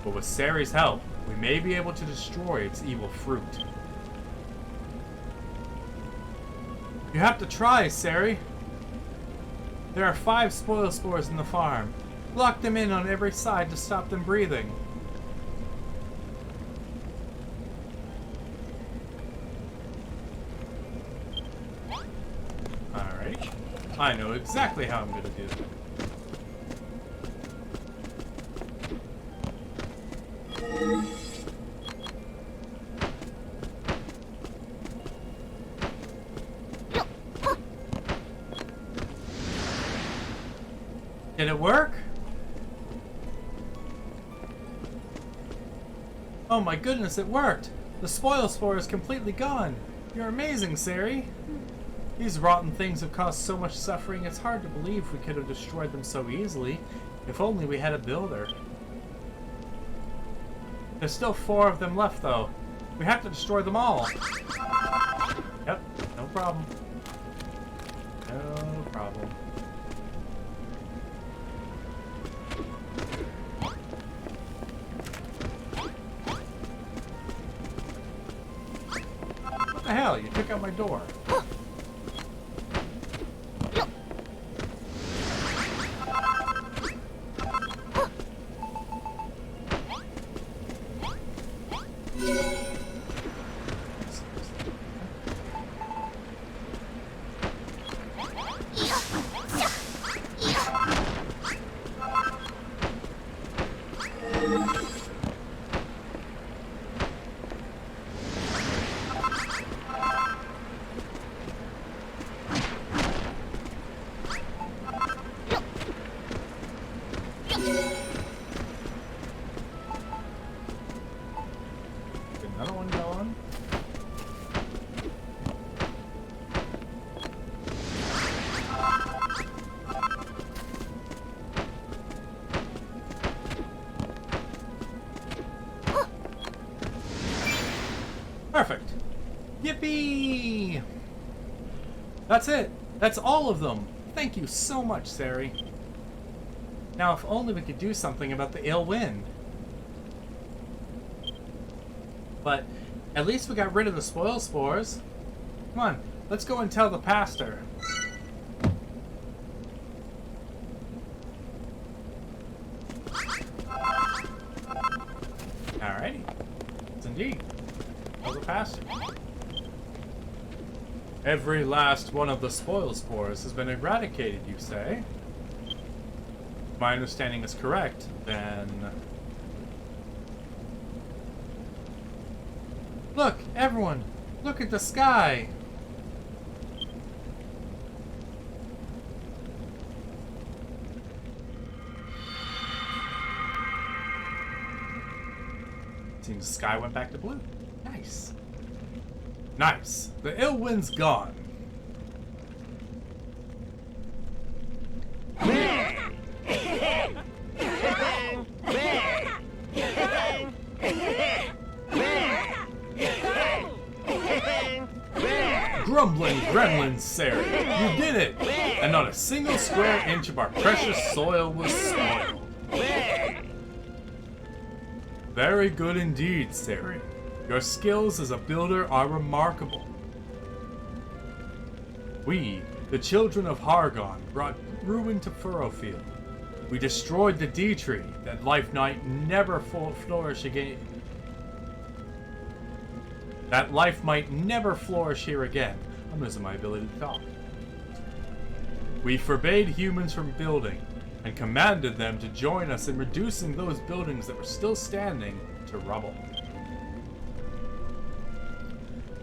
but with Sari's help, we may be able to destroy its evil fruit. You have to try, Sari. There are 5 spoil spores in the farm. Lock them in on every side to stop them breathing. Alright. I know exactly how I'm gonna do it. Did it work? Oh my goodness, it worked! The spoil spore is completely gone! You're amazing, Sari! These rotten things have caused so much suffering, it's hard to believe we could have destroyed them so easily. If only we had a builder. There's still 4 of them left, though. We have to destroy them all. Yep, no problem. No problem. What the hell? You took out my door. Another one going. Perfect. Yippee! That's it. That's all of them. Thank you so much, Sari. Now, if only we could do something about the ill wind. But at least we got rid of the spoil spores. Come on, let's go and tell the pastor. Alrighty. Yes, indeed. Tell the pastor. Every last one of the spoil spores has been eradicated, you say? If my understanding is correct, then... Look, everyone! Look at the sky! Seems the sky went back to blue. Nice. Nice. The ill wind's gone. Grumbling gremlins, Sarah. You did it! And not a single square inch of our precious soil was spoiled. Very good indeed, Sarah. Your skills as a builder are remarkable. We, the children of Hargon, brought ruin to Furrowfield. We destroyed the D-tree, that life might never flourish again. That life might never flourish here again. I'm losing my ability to talk. We forbade humans from building, and commanded them to join us in reducing those buildings that were still standing to rubble.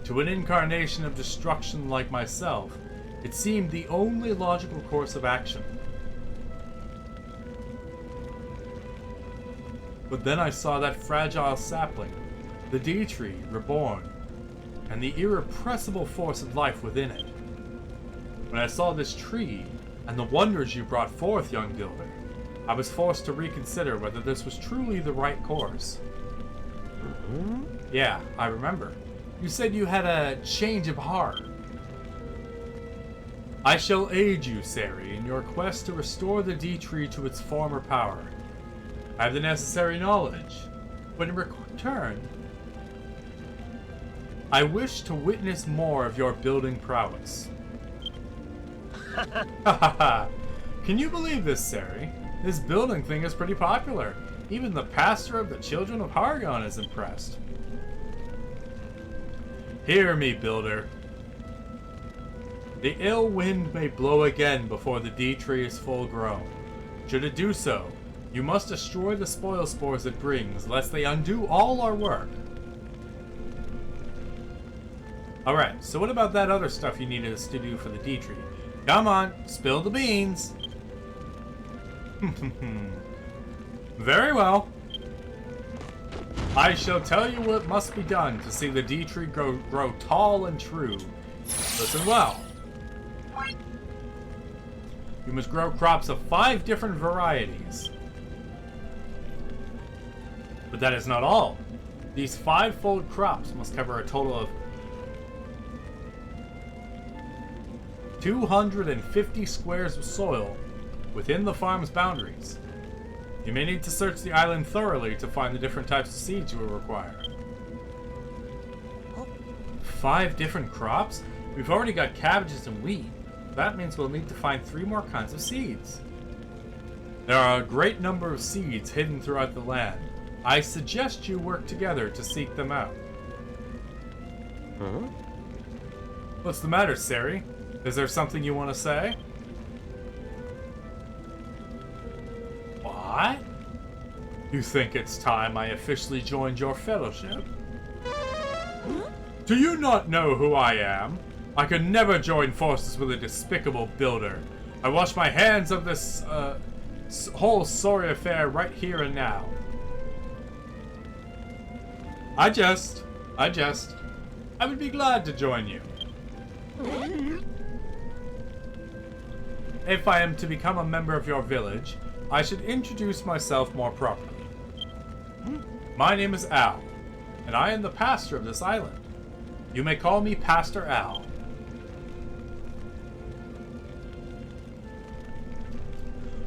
To an incarnation of destruction like myself, it seemed the only logical course of action. But then I saw that fragile sapling, the D-tree reborn, and the irrepressible force of life within it. When I saw this tree, and the wonders you brought forth, young builder, I was forced to reconsider whether this was truly the right course. Yeah, I remember. You said you had a change of heart. I shall aid you, Sari, in your quest to restore the D-Tree to its former power. I have the necessary knowledge. But in return, I wish to witness more of your building prowess. Can you believe this, Sari? This building thing is pretty popular. Even the pastor of the Children of Hargon is impressed. Hear me, builder. The ill wind may blow again before the D-Tree is full grown. Should it do so, you must destroy the spoil spores it brings, lest they undo all our work. Alright, so what about that other stuff you needed us to do for the D-Tree? Come on, spill the beans! Very well. I shall tell you what must be done to see the D-Tree grow tall and true. Listen well. You must grow crops of 5 different varieties. But that is not all. These 5-fold crops must cover a total of 250 squares of soil within the farm's boundaries. You may need to search the island thoroughly to find the different types of seeds you will require. 5 different crops? We've already got cabbages and wheat. That means we'll need to find 3 more kinds of seeds. There are a great number of seeds hidden throughout the land. I suggest you work together to seek them out. What's the matter, Sari? Is there something you want to say? What? You think it's time I officially joined your fellowship? Do you not know who I am? I could never join forces with a despicable builder. I wash my hands of this whole sorry affair right here and now. I would be glad to join you. If I am to become a member of your village, I should introduce myself more properly. My name is Al, and I am the pastor of this island. You may call me Pastor Al.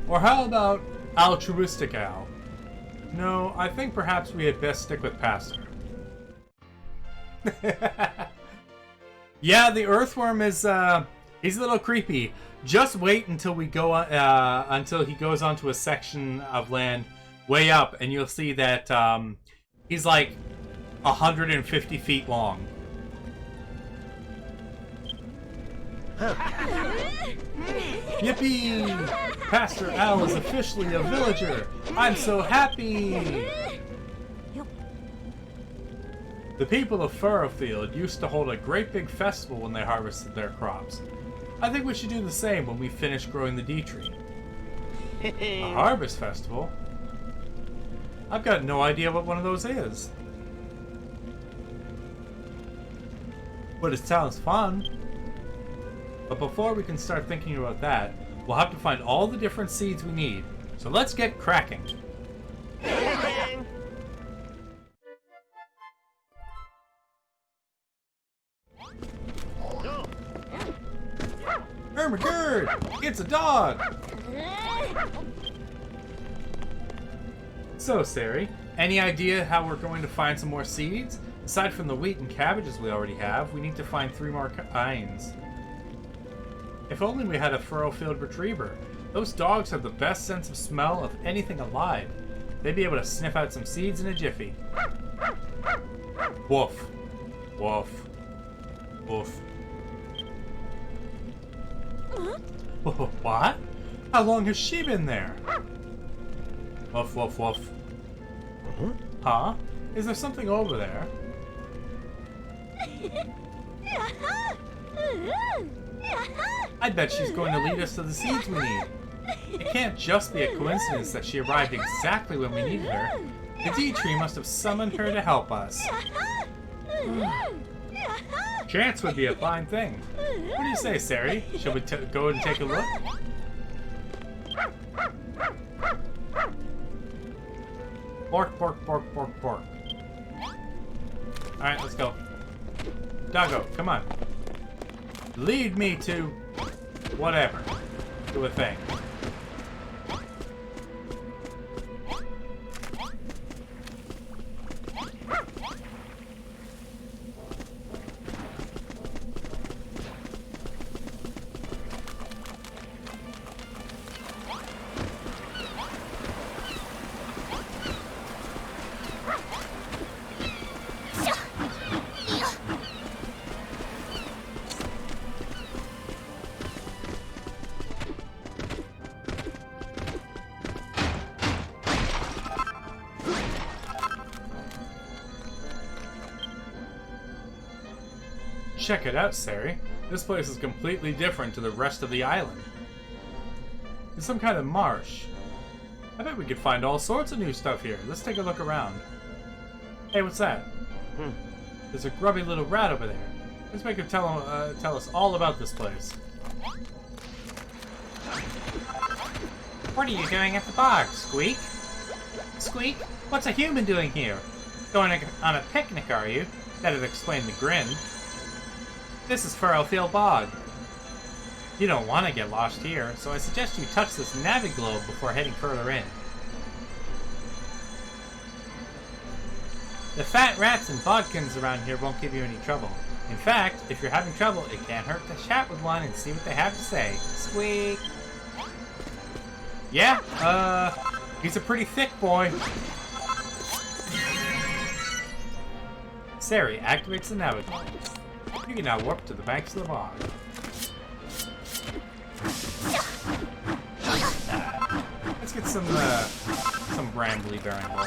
Or how about Altruistic Al? No, I think perhaps we had best stick with Pastor. Yeah, the earthworm is, he's a little creepy. Just wait until we go, until he goes onto a section of land way up, and you'll see that, he's like 150 feet long. Yippee! Pastor Al is officially a villager! I'm so happy! The people of Furrowfield used to hold a great big festival when they harvested their crops. I think we should do the same when we finish growing the D-Tree. A harvest festival? I've got no idea what one of those is. But it sounds fun. But before we can start thinking about that, we'll have to find all the different seeds we need. So let's get cracking. Ermagerd! It's a dog! So, Sari, any idea how we're going to find some more seeds? Aside from the wheat and cabbages we already have, we need to find 3 more kinds. If only we had a Furrowfield retriever. Those dogs have the best sense of smell of anything alive. They'd be able to sniff out some seeds in a jiffy. Woof. Woof. Woof. What? How long has she been there? Woof, woof, woof. Huh? Is there something over there? I bet she's going to lead us to the seeds we need. It can't just be a coincidence that she arrived exactly when we needed her. The D-Tree must have summoned her to help us. Chance would be a fine thing. What do you say, Sari? Shall we go and take a look? Bork, bork, bork, bork, bork. Alright, let's go. Doggo, come on. Lead me to whatever. To a thing. Check it out, Sari. This place is completely different to the rest of the island. It's some kind of marsh. I bet we could find all sorts of new stuff here. Let's take a look around. Hey, what's that? There's a grubby little rat over there. Let's make him tell us all about this place. What are you doing at the bog, Squeak? Squeak, what's a human doing here? Going on a picnic, are you? That'd explain the grin. This is Furrowfield Bog. You don't want to get lost here, so I suggest you touch this Naviglobe before heading further in. The fat rats and bodkins around here won't give you any trouble. In fact, if you're having trouble, it can't hurt to chat with one and see what they have to say. Squeak! Yeah, he's a pretty thick boy. Sari activates the Naviglobe. You can now warp to the banks of the bog. Let's get some brambly bramble.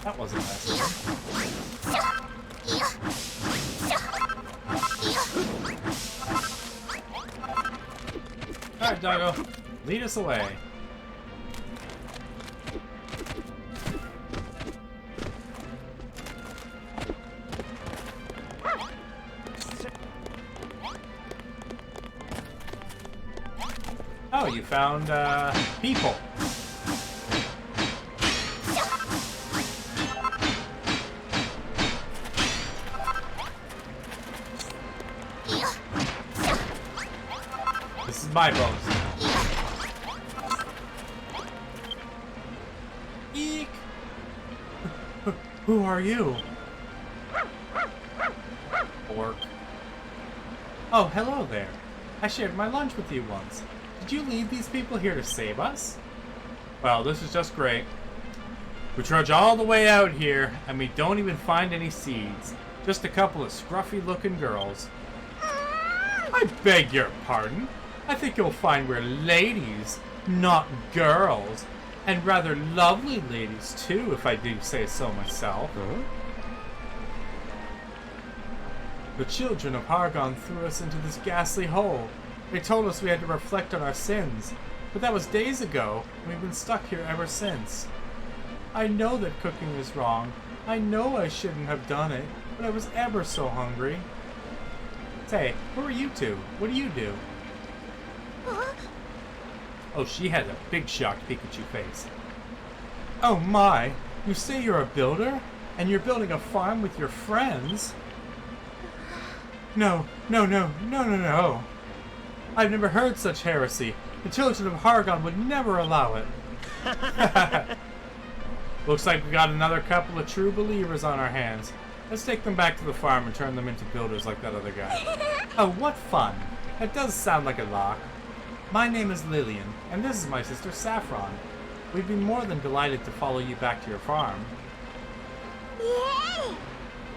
That wasn't nice. Alright, doggo. Lead us away. Oh, you found, people. This is my boat. Eek! Who are you? Orc. Oh, hello there. I shared my lunch with you once. Did you lead these people here to save us? Well, this is just great. We trudge all the way out here, and we don't even find any seeds. Just a couple of scruffy-looking girls. I beg your pardon. I think you'll find we're ladies, not girls. And rather lovely ladies, too, if I do say so myself. Huh? The children of Hargon threw us into this ghastly hole. They told us we had to reflect on our sins. But that was days ago, and we've been stuck here ever since. I know that cooking is wrong. I know I shouldn't have done it, but I was ever so hungry. Say, who are you two? What do you do? Oh, she has a big shocked Pikachu face. Oh my, you say you're a builder? And you're building a farm with your friends? No. I've never heard such heresy. The children of Hargon would never allow it. Looks like we got another couple of true believers on our hands. Let's take them back to the farm and turn them into builders like that other guy. Oh, what fun. That does sound like a lark. My name is Lillian, and this is my sister Saffron. We'd be more than delighted to follow you back to your farm. Yay!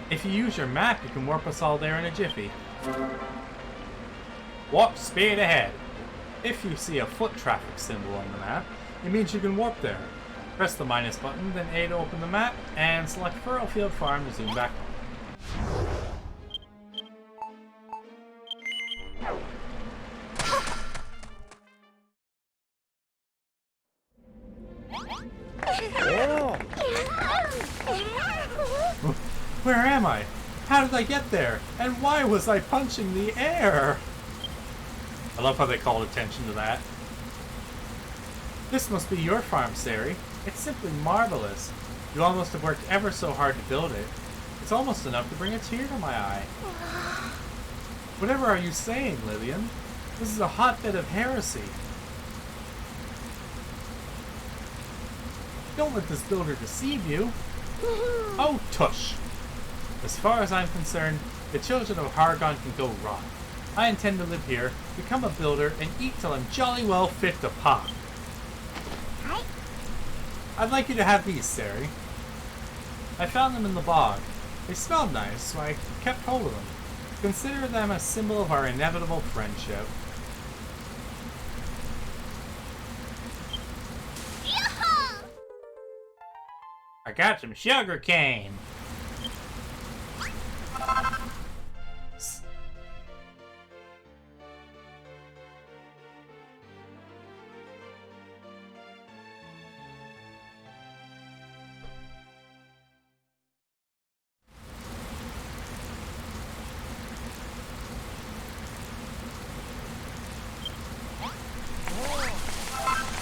If you use your map, you can warp us all there in a jiffy. Warp speed ahead. If you see a foot traffic symbol on the map, it means you can warp there. Press the minus button, then A to open the map, and select Furrowfield Farm to zoom back home. Where am I? How did I get there? And why was I punching the air? I love how they called attention to that. This must be your farm, Sari. It's simply marvelous. You almost have worked ever so hard to build it. It's almost enough to bring a tear to my eye. Whatever are you saying, Lillian? This is a hotbed of heresy. Don't let this builder deceive you. Oh, tush. As far as I'm concerned, the children of Hargon can go rot. I intend to live here, become a builder, and eat till I'm jolly well fit to pop. Hi. I'd like you to have these, Sari. I found them in the bog. They smelled nice, so I kept hold of them. Consider them a symbol of our inevitable friendship. Yeehaw! I got some sugar cane.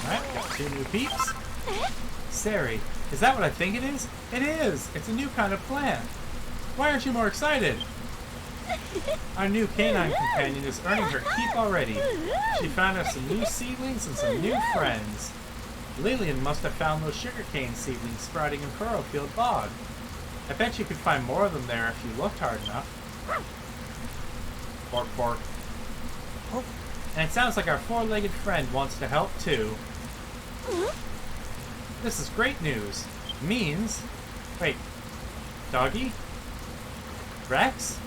Alright, got 2 new peeps. Sari, is that what I think it is? It is! It's a new kind of plant. Why aren't you more excited? Our new canine companion is earning her keep already. She found us some new seedlings and some new friends. Lillian must have found those sugarcane seedlings sprouting in Furrowfield Bog. I bet you could find more of them there if you looked hard enough. Bork, bork. And it sounds like our 4-legged friend wants to help too. This is great news. Means... Wait. Doggy? Rex?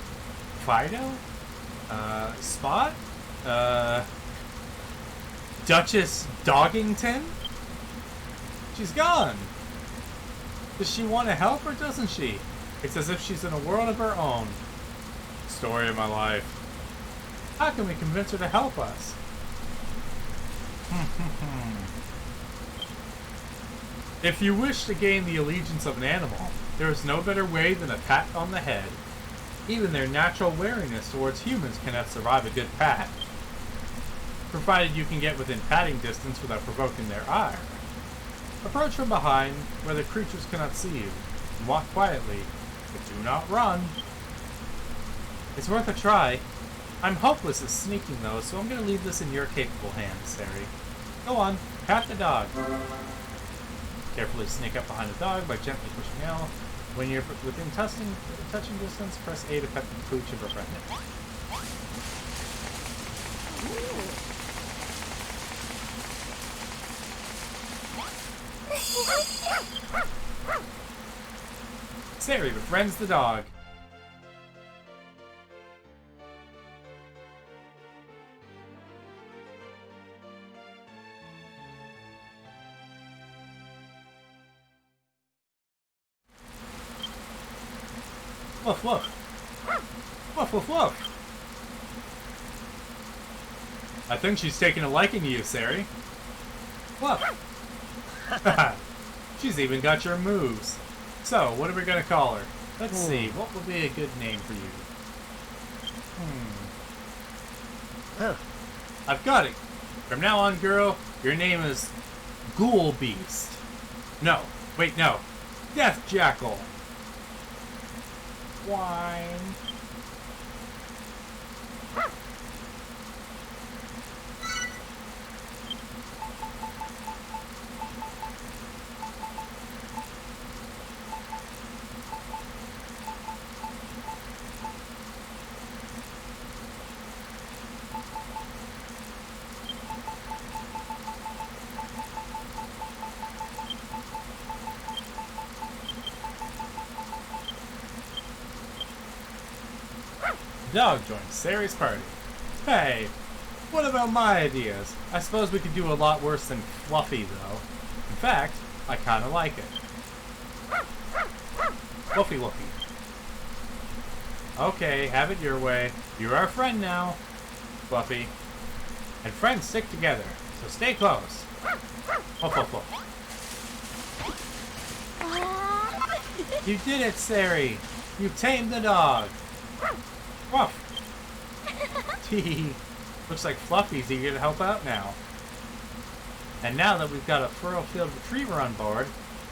Fido? Spot? Duchess Doggington? She's gone! Does she want to help or doesn't she? It's as if she's in a world of her own. Story of my life. How can we convince her to help us? If you wish to gain the allegiance of an animal, there is no better way than a pat on the head. Even their natural wariness towards humans cannot survive a good pat, provided you can get within patting distance without provoking their ire. Approach from behind, where the creatures cannot see you, and walk quietly, but do not run. It's worth a try. I'm hopeless at sneaking though, so I'm going to leave this in your capable hands, Sari. Go on, pat the dog. Carefully sneak up behind the dog by gently pushing L. When you're within touching distance, press A to pet the pooch of her friend. Sari befriends the dog. Woof woof. Woof woof woof. I think she's taking a liking to you, Sari. Woof. She's even got your moves. So, what are we gonna call her? Let's see, what would be a good name for you? I've got it. From now on, girl, your name is Ghoul Beast. No, wait, no. Death Jackal. Wine. Dog joins Sari's party. Hey, what about my ideas? I suppose we could do a lot worse than Fluffy, though. In fact, I kinda like it. Woofy woofy. Okay, have it your way. You're our friend now, Fluffy. And friends stick together, so stay close. Woof woof woof. You did it, Sari! You tamed the dog! Woof! Tee. Looks like Fluffy's eager to help out now. And now that we've got a Furrowfield Retriever on board,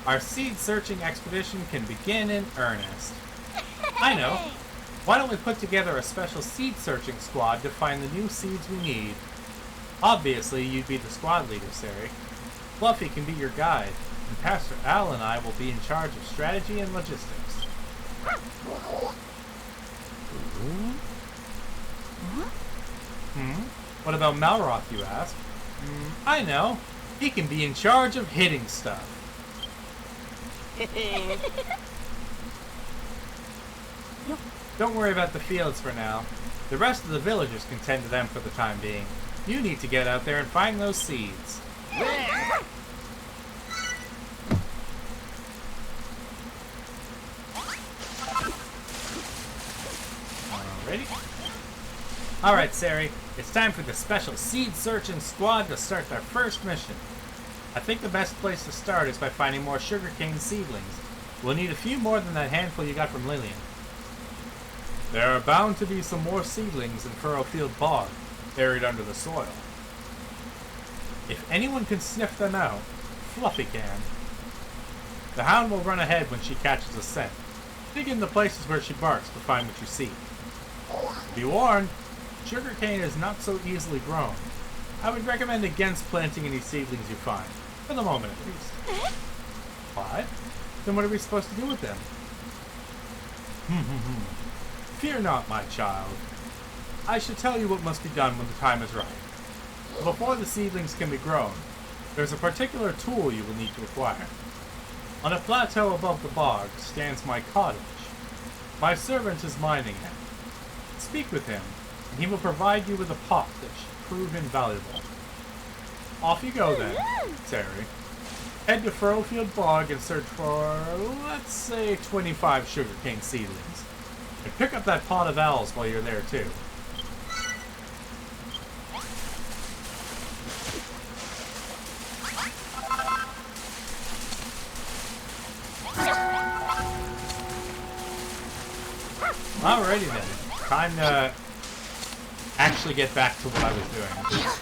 our seed searching expedition can begin in earnest. I know! Why don't we put together a special seed searching squad to find the new seeds we need? Obviously, you'd be the squad leader, Sari. Fluffy can be your guide, and Pastor Al and I will be in charge of strategy and logistics. What about Malroth, you ask? I know. He can be in charge of hitting stuff. Don't worry about the fields for now. The rest of the villagers can tend to them for the time being. You need to get out there and find those seeds. Alrighty. Alright, Sari. It's time for the special seed searching squad to start their first mission. I think the best place to start is by finding more sugarcane seedlings. We'll need a few more than that handful you got from Lillian. There are bound to be some more seedlings in Furrowfield Bog, buried under the soil. If anyone can sniff them out, Fluffy can. The hound will run ahead when she catches a scent. Dig in the places where she barks to find what you see. Be warned, sugarcane is not so easily grown. I would recommend against planting any seedlings you find, for the moment at least. What? Then what are we supposed to do with them? Fear not, my child. I shall tell you what must be done when the time is right. Before the seedlings can be grown, there's a particular tool you will need to acquire. On a plateau above the bog stands my cottage. My servant is mining it. Speak with him, and he will provide you with a pot that should prove invaluable. Off you go then, Sari. Head to Furrowfield Bog and search for, let's say, 25 sugarcane seedlings. And pick up that pot of owls while you're there too. Alrighty then. Time to actually get back to what I was doing.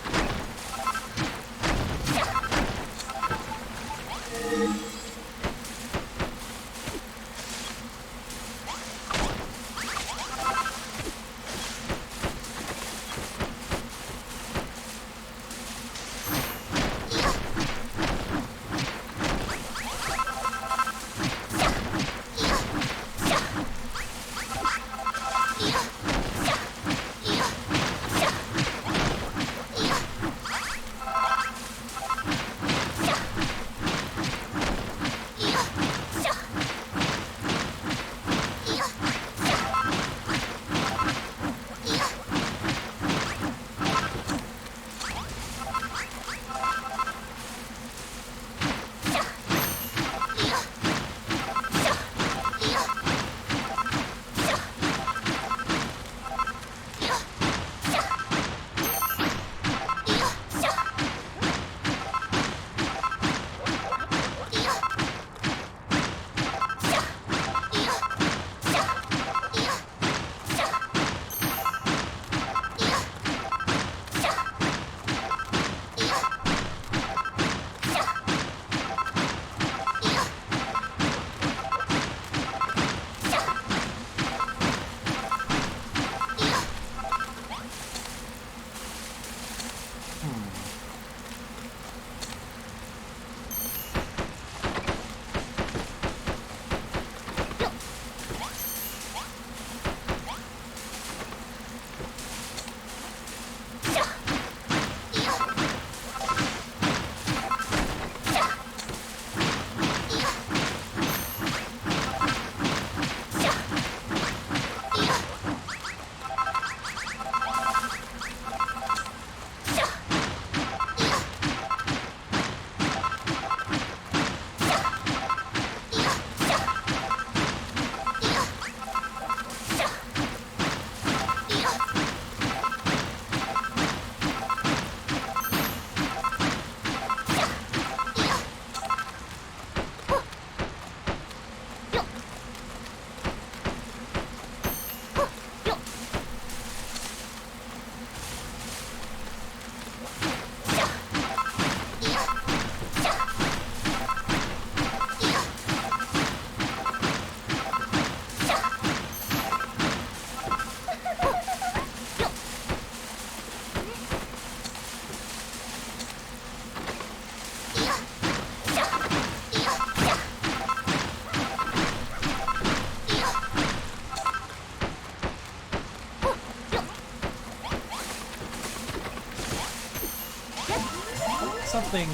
something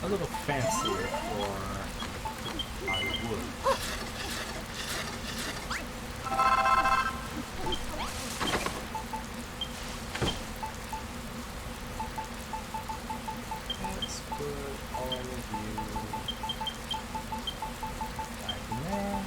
a little fancier for my wood. Let's put all of you back in there.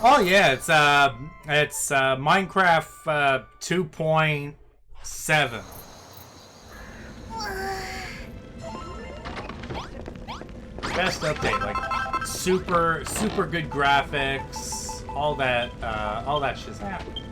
Oh yeah, it's Minecraft 2.7. Best update, like super good graphics, all that shit's happening.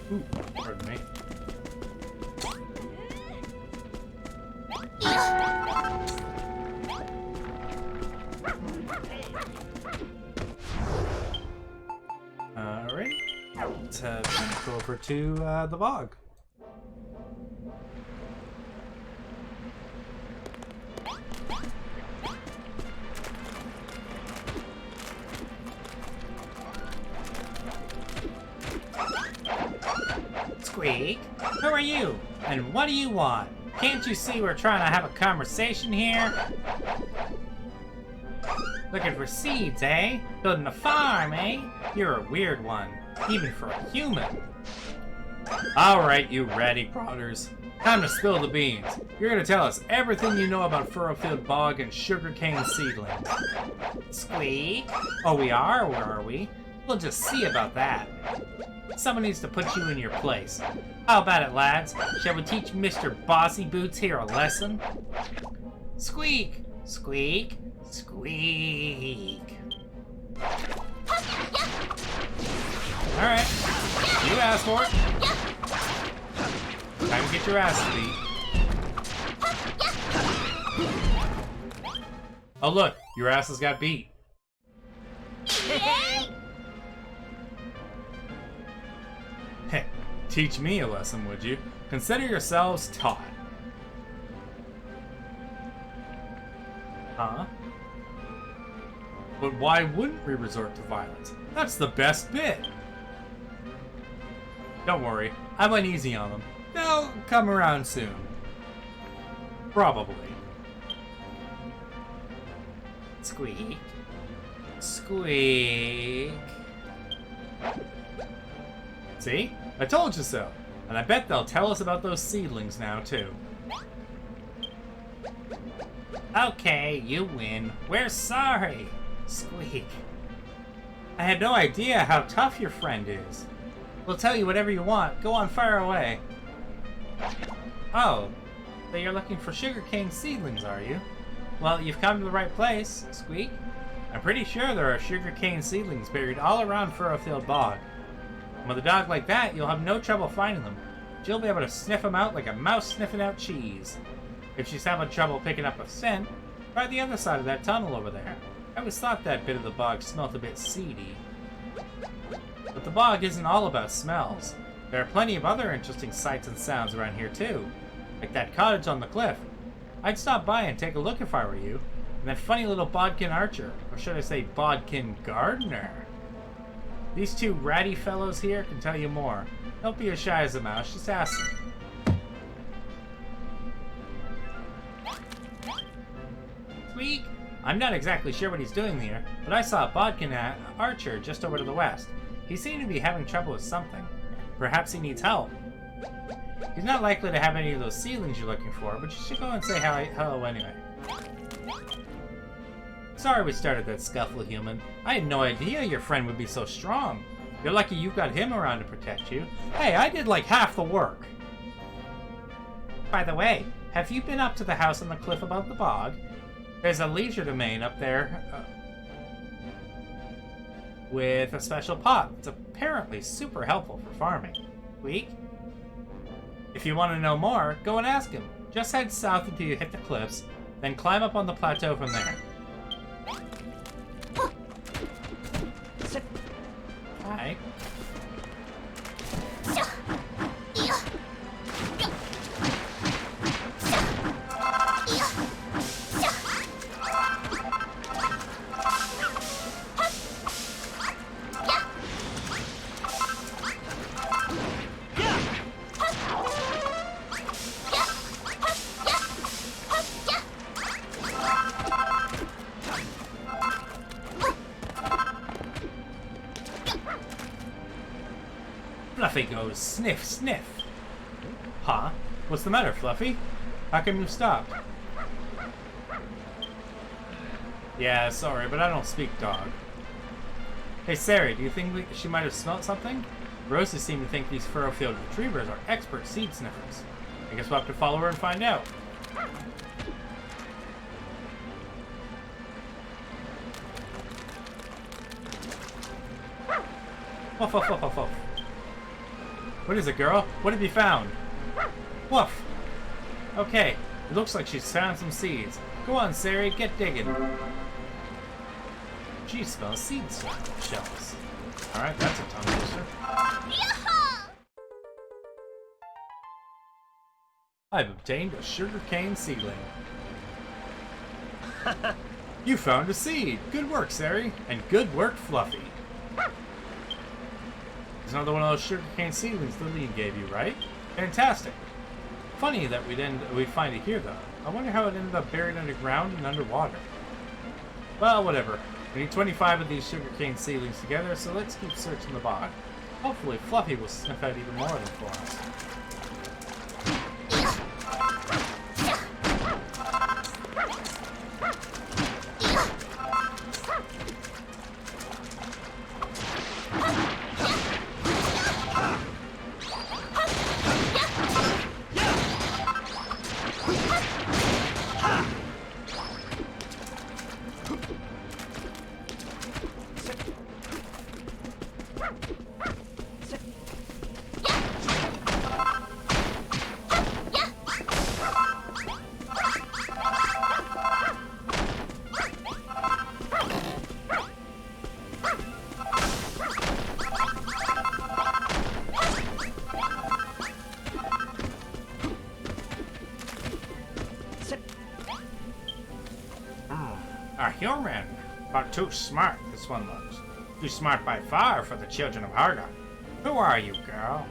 Ooh, pardon me. Alright, let's go over to the bog. Squeak, who are you? And what do you want? Can't you see we're trying to have a conversation here? Looking for seeds, eh? Building a farm, eh? You're a weird one, even for a human. Alright, you ratty prodders. Time to spill the beans. You're gonna tell us everything you know about Furrowfield Bog and sugarcane seedlings. Squeak? Oh, we are, or are we? We'll just see about that. Someone needs to put you in your place. How about it, lads? Shall we teach Mr. Bossy Boots here a lesson? Squeak! Squeak! Squeak! Alright. You asked for it. Time to get your ass beat. Oh look, your ass has got beat. Heh, teach me a lesson, would you? Consider yourselves taught. Huh? But why wouldn't we resort to violence? That's the best bit! Don't worry, I went easy on them. They'll come around soon. Probably. Squeak. Squeak. See? I told you so. And I bet they'll tell us about those seedlings now, too. Okay, you win. We're sorry. Squeak. I had no idea how tough your friend is. We'll tell you whatever you want. Go on, fire away. Oh, so you're looking for sugarcane seedlings, are you? Well, you've come to the right place, Squeak. I'm pretty sure there are sugarcane seedlings buried all around Furrowfield Bog. And with a dog like that, you'll have no trouble finding them. You'll be able to sniff them out like a mouse sniffing out cheese. If she's having trouble picking up a scent, try the other side of that tunnel over there. I always thought that bit of the bog smelled a bit seedy. But the bog isn't all about smells. There are plenty of other interesting sights and sounds around here too. Like that cottage on the cliff. I'd stop by and take a look if I were you. And that funny little bodkin archer, or should I say bodkin gardener. These two ratty fellows here can tell you more. Don't be as shy as a mouse, just ask them. Squeak! I'm not exactly sure what he's doing here, but I saw a bodkin archer just over to the west. He seemed to be having trouble with something. Perhaps he needs help. He's not likely to have any of those seedlings you're looking for, but you should go and say hello anyway. Sorry we started that scuffle, human. I had no idea your friend would be so strong. You're lucky you've got him around to protect you. Hey, I did like half the work. By the way, have you been up to the house on the cliff above the bog? There's a leisure domain up there with a special pot. It's apparently super helpful for farming. Squeak? If you want to know more, go and ask him. Just head south until you hit the cliffs, then climb up on the plateau from there. right? Fluffy goes sniff, sniff. Huh? What's the matter, Fluffy? How come you stopped? Yeah, sorry, but I don't speak dog. Hey, Sari, do you think she might have smelt something? Roses seem to think these Furrowfield retrievers are expert seed sniffers. I guess we'll have to follow her and find out. Woof, woof, woof, woof, woof. What is it, girl? What have you found? Woof! Okay, it looks like she's found some seeds. Go on, Sari, get digging. She smells seed shells. Alright, that's a tongue twister. I've obtained a sugarcane seedling. You found a seed! Good work, Sari! And good work, Fluffy! It's another one of those sugarcane seedlings the lead gave you, right? Fantastic! Funny that we'd find it here, though. I wonder how it ended up buried underground and underwater. Well, whatever. We need 25 of these sugarcane seedlings together, so let's keep searching the bog. Hopefully Fluffy will sniff out even more of them for us. A human, but too smart, this one looks. Too smart by far for the children of Hargon. Who are you, girl?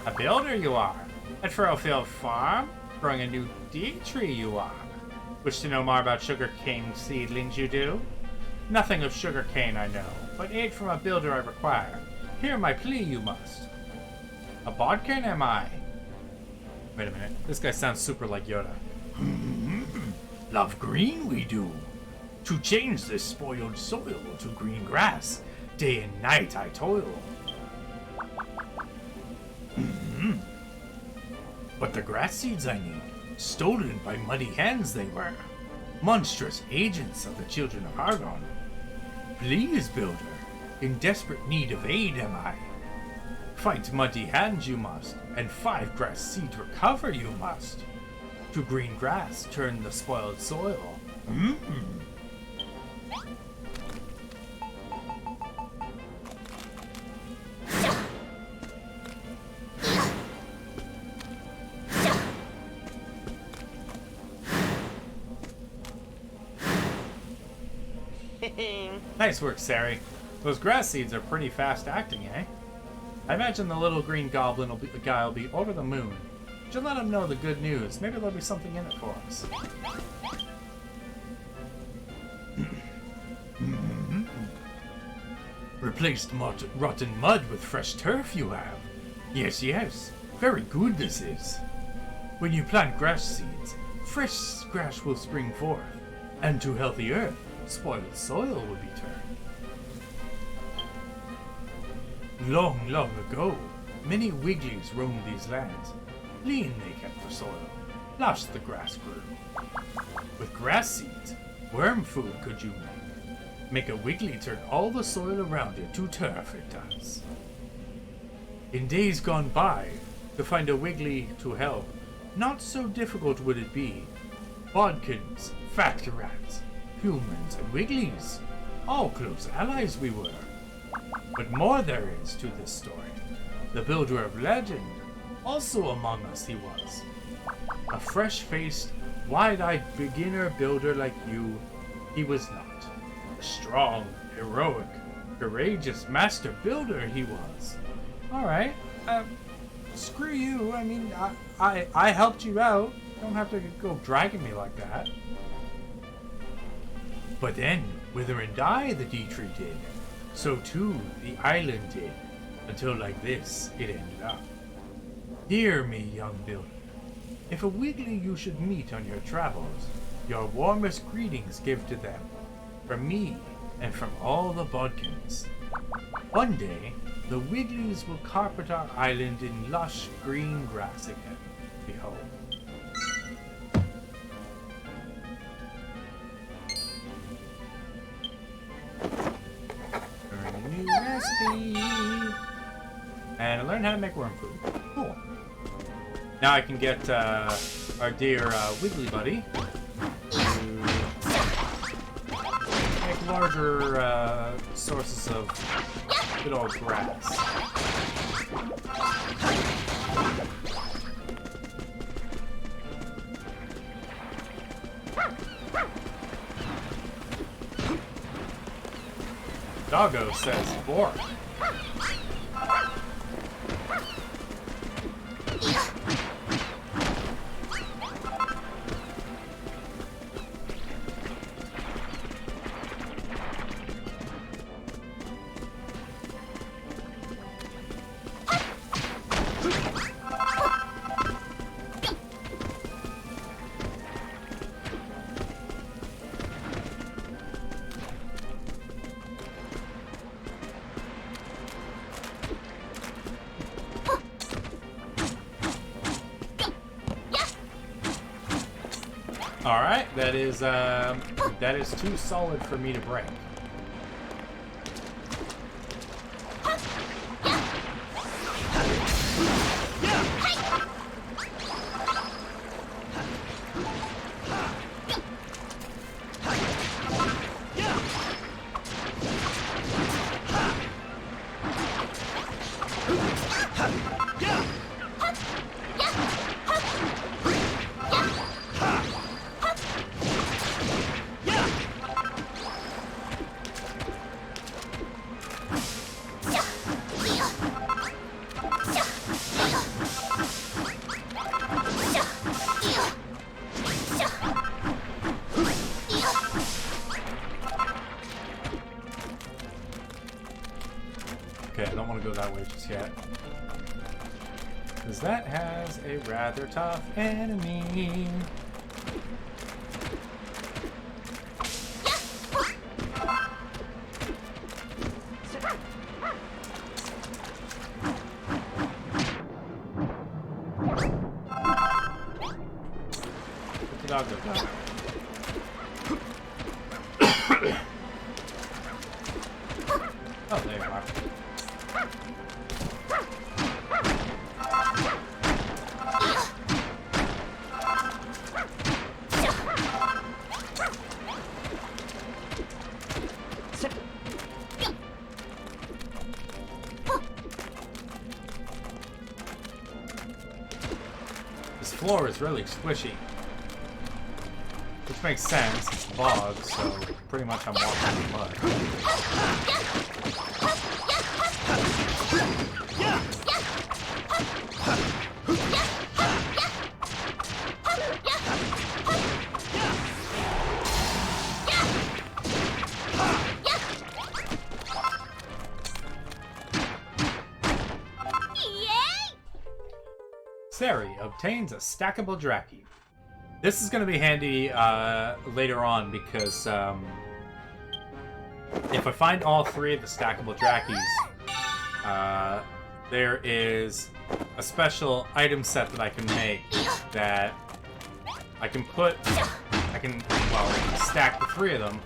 A builder you are. At Furrowfield Farm? Growing a new deed tree you are. Wish to know more about sugarcane seedlings you do? Nothing of sugarcane I know, but aid from a builder I require. Hear my plea you must. A bodkin am I? Wait a minute, this guy sounds super like Yoda. Love green we do. To change this spoiled soil to green grass, day and night I toil. But the grass seeds I need, stolen by muddy hands they were. Monstrous agents of the children of Hargon. Please, builder, in desperate need of aid am I. Fight muddy hands you must, and 5 grass seeds recover you must. To green grass turn the spoiled soil. Nice work, Sari. Those grass seeds are pretty fast acting, eh? I imagine the little green goblin guy will be over the moon. Just let him know the good news. Maybe there'll be something in it for us. Replaced rotten mud with fresh turf you have. Yes, yes. Very good this is. When you plant grass seeds, fresh grass will spring forth, and to healthy earth, spoiled soil will be turned. Long, long ago, many Wigglies roamed these lands. Lean they kept the soil, lush the grass grew. With grass seeds, worm food could you make a Wiggly turn all the soil around it to turf it does. In days gone by, to find a Wiggly to help, not so difficult would it be. Bodkins, fat rats, humans and Wigglies, all close allies we were. But more there is to this story. The builder of legend, also among us he was. A fresh-faced, wide-eyed beginner builder like you, he was not. A strong, heroic, courageous master builder he was. Alright, screw you. I mean, I helped you out. You don't have to go dragging me like that. But then, wither and die the D-tree did. So too the island did. Until like this, it ended up. Hear me, young builder. If a Wiggly you should meet on your travels, your warmest greetings give to them. From me, and from all the Bodkins. One day, the Wigglies will carpet our island in lush green grass again. Behold. Learn a new recipe. And I learned how to make worm food. Cool. Now I can get our dear Wiggly buddy to make larger sources of good old grass. Doggo says bork. Alright, that is too solid for me to break. Okay, I don't want to go that way just yet. Because that has a rather tough enemy. Let the dog go. Oh, there you are. This floor is really squishy. Which makes sense, it's bog, so pretty much I'm walking in mud. Sari obtains a stackable Draki. This is going to be handy later on because if I find all three of the stackable Drakis, there is a special item set that I can make that I can stack the three of them,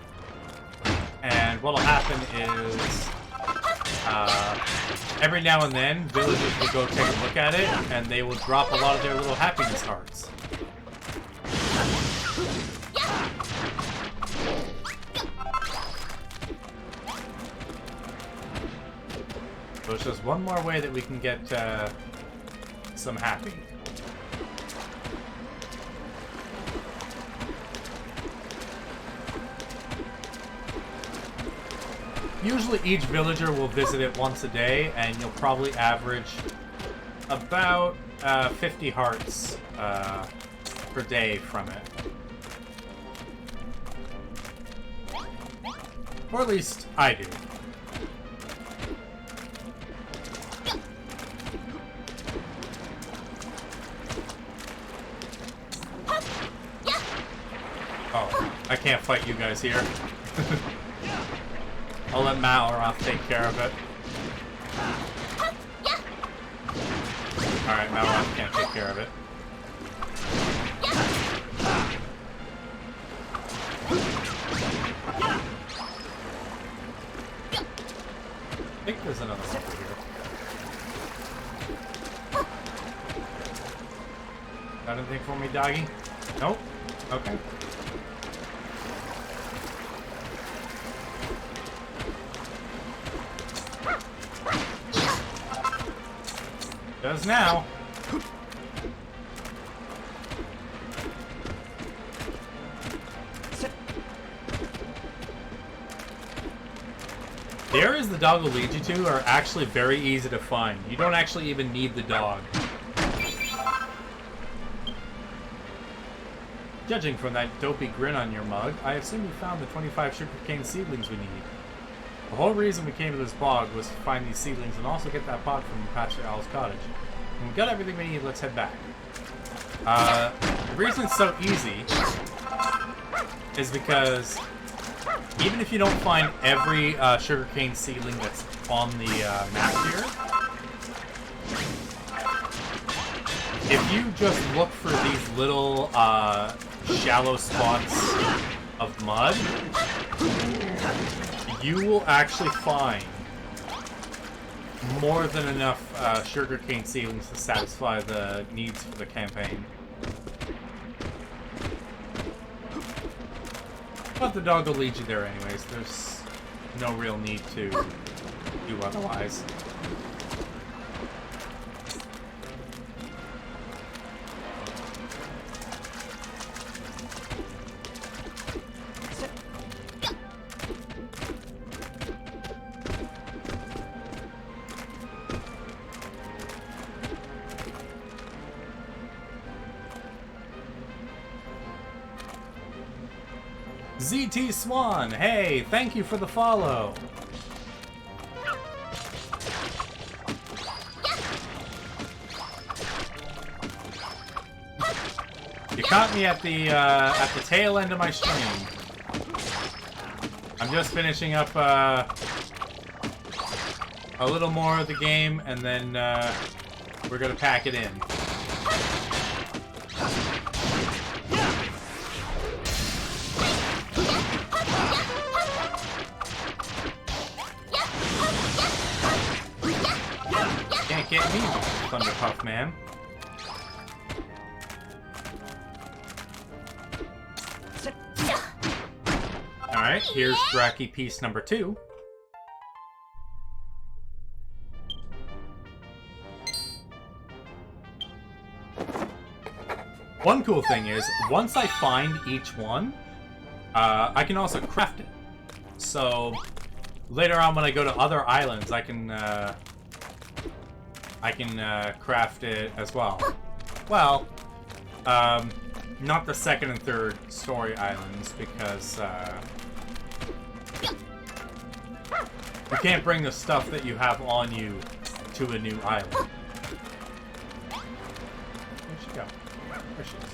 and what'll happen is every now and then villagers will go take a look at it and they will drop a lot of their little happiness hearts. So it's just one more way that we can get some happy. Usually each villager will visit it once a day, and you'll probably average about 50 hearts per day from it. Or at least I do. Oh, I can't fight you guys here. I'll let Maloroth take care of it. Alright, Maloroth can't take care of it. I think there's another one over here. Got anything for me, doggy? Nope? Okay. Does now. The areas the dog will lead you to are actually very easy to find. You don't actually even need the dog. Judging from that dopey grin on your mug, I assume you found the 25 sugarcane seedlings we need. The whole reason we came to this bog was to find these seedlings and also get that pot from Pastor Al's cottage. When we got everything we need, let's head back. The reason it's so easy is because even if you don't find every sugarcane seedling that's on the map here, if you just look for these little shallow spots of mud, you will actually find more than enough sugarcane seedlings to satisfy the needs for the campaign. But the dog will lead you there anyways. There's no real need to do otherwise. ZT Swan, hey, thank you for the follow. You caught me at the tail end of my stream. I'm just finishing up a little more of the game, and then we're gonna pack it in. Get me, Thunderpuff Man. Alright, here's Draki piece number 2. One cool thing is, once I find each one, I can also craft it. So, later on when I go to other islands, I can craft it as well. Well, not the second and third story islands, because you can't bring the stuff that you have on you to a new island. Where'd she go? There she is.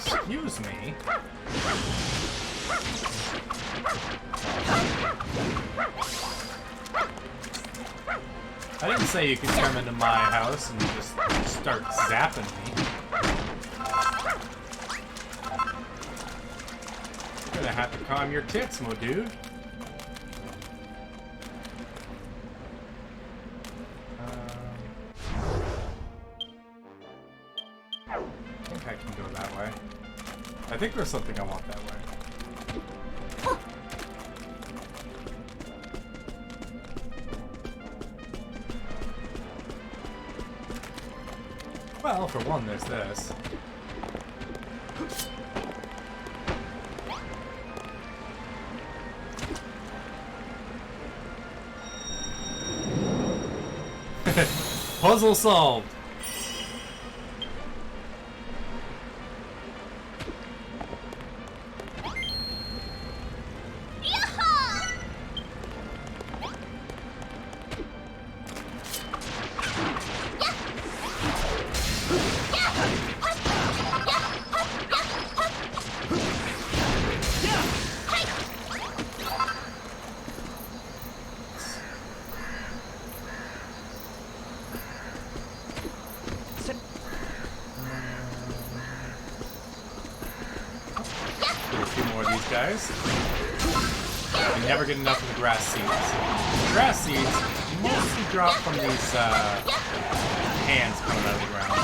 Excuse me. I didn't say you could come into my house and just start zapping me. You're gonna have to calm your tits, mo dude. I think I can go that way. I think there's something I want that way. Well, for one, there's this. Puzzle solved! Guys. You never get enough of the grass seeds. The grass seeds mostly drop from these hands coming out of the ground.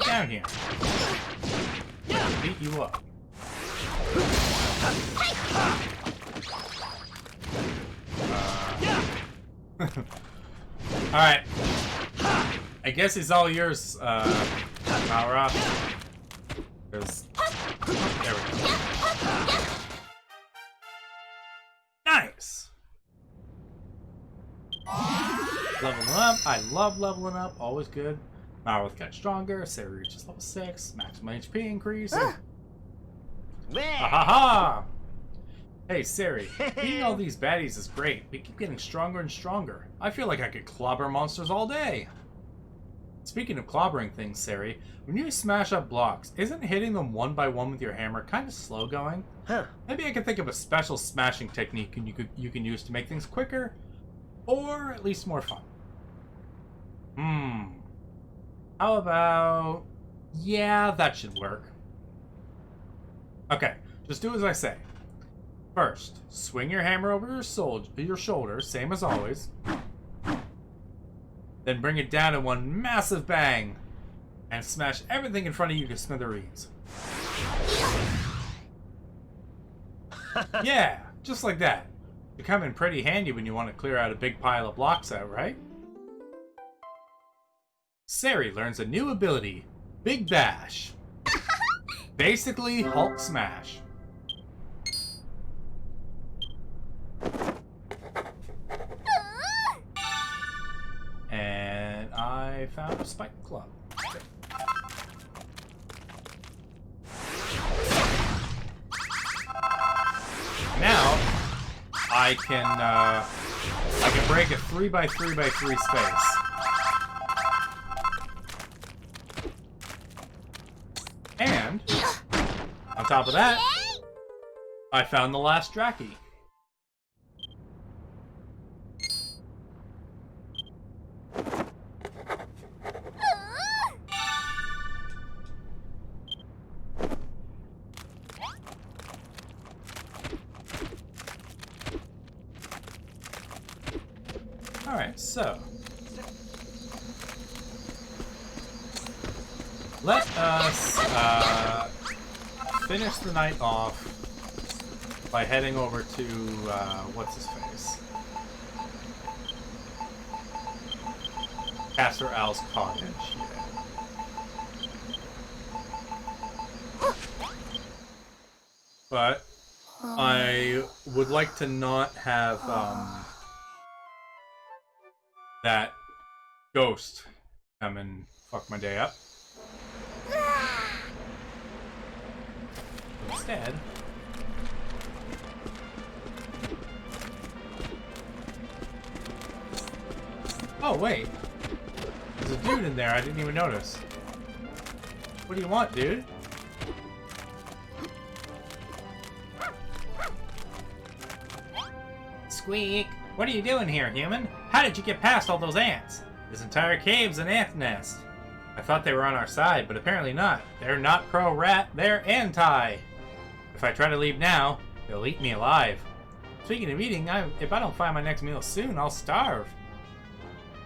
Down here. Beat you up. Alright. I guess it's all yours, Maura. There we go. Nice! Leveling up. I love leveling up. Always good. Maura's got stronger. Sarah reaches level 6. Maximum HP increase. Ha! Hey, Sari, beating all these baddies is great. We keep getting stronger and stronger. I feel like I could clobber monsters all day. Speaking of clobbering things, Sari, when you smash up blocks, isn't hitting them one by one with your hammer kind of slow going? Huh. Maybe I can think of a special smashing technique you can use to make things quicker, or at least more fun. How about... Yeah, that should work. Okay, just do as I say. First, swing your hammer over your shoulder, same as always. Then bring it down in one massive bang, and smash everything in front of you to smithereens. Yeah, just like that. They come in pretty handy when you want to clear out a big pile of blocks out, right? Sari learns a new ability, Big Bash. Basically, Hulk Smash. And I found a spike club. Now I can break a 3x3x3 space. And on top of that, I found the last Draki. Alright, so let us finish the night off by heading over to what's his face? Caster Al's cottage. But I would like to not have that ghost come and fuck my day up. Instead, oh wait, there's a dude in there. I didn't even notice. What do you want, dude? Squeak! What are you doing here, human? How did you get past all those ants? This entire cave's an ant nest. I thought they were on our side, but apparently not. They're not pro-rat, they're anti. If I try to leave now, they'll eat me alive. Speaking of eating, if I don't find my next meal soon, I'll starve.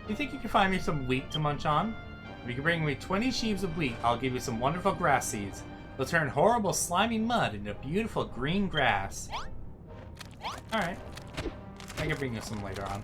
Do you think you can find me some wheat to munch on? If you can bring me 20 sheaves of wheat, I'll give you some wonderful grass seeds. They'll turn horrible slimy mud into beautiful green grass. Alright. I can bring you some later on.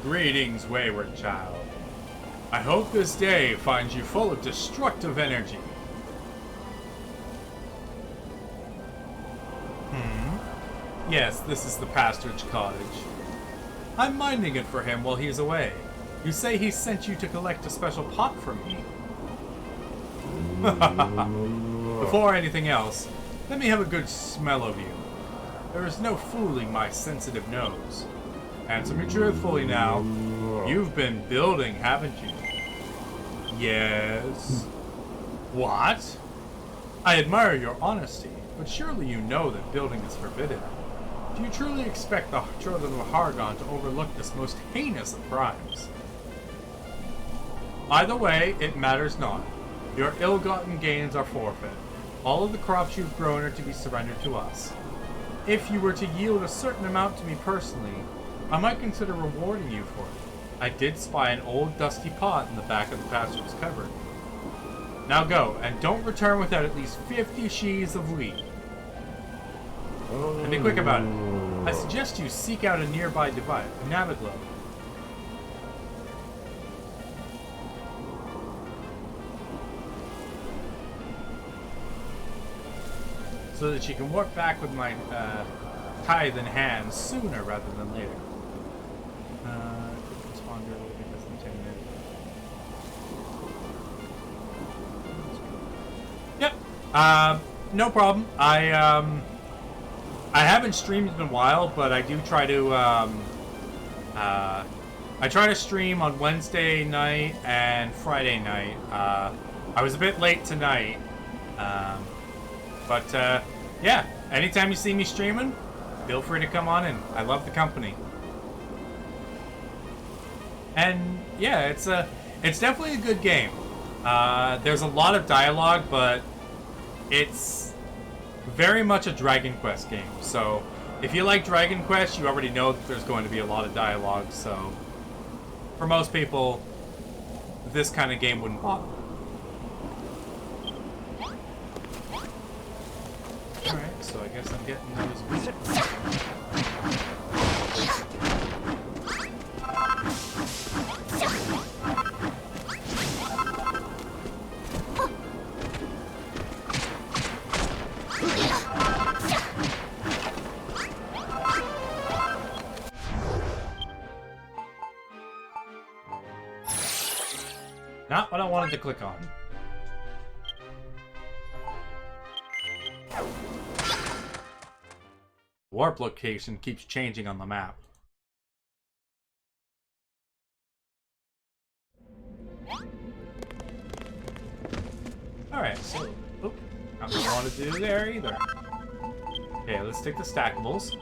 Greetings, wayward child. I hope this day finds you full of destructive energy. Yes, this is the pastor's cottage. I'm minding it for him while he's away. You say he sent you to collect a special pot for me. Before anything else, let me have a good smell of you. There is no fooling my sensitive nose. Answer me truthfully now. You've been building, haven't you? Yes. What? I admire your honesty, but surely you know that building is forbidden. Do you truly expect the children of Hargon to overlook this most heinous of crimes? Either way, it matters not. Your ill-gotten gains are forfeit. All of the crops you've grown are to be surrendered to us. If you were to yield a certain amount to me personally, I might consider rewarding you for it. I did spy an old dusty pot in the back of the pastor's cupboard. Now go, and don't return without at least 50 sheaves of wheat. And be quick about it. I suggest you seek out a nearby Naviglobe. So that you can warp back with my tithe in hand sooner rather than later. Respond early because I'm 10 minutes. Yep. No problem. I haven't streamed in a while, but I do try to I try to stream on Wednesday night and Friday night. I was a bit late tonight. But yeah, anytime you see me streaming, feel free to come on in. I love the company. And yeah, it's definitely a good game. There's a lot of dialogue, but it's very much a Dragon Quest game. So if you like Dragon Quest, you already know that there's going to be a lot of dialogue. So for most people, this kind of game wouldn't bother. Alright, so I guess I'm getting those. Not what I wanted to click on. Warp location keeps changing on the map. Alright, so... Oop, not what I want to do there either. Okay, let's take the stackables.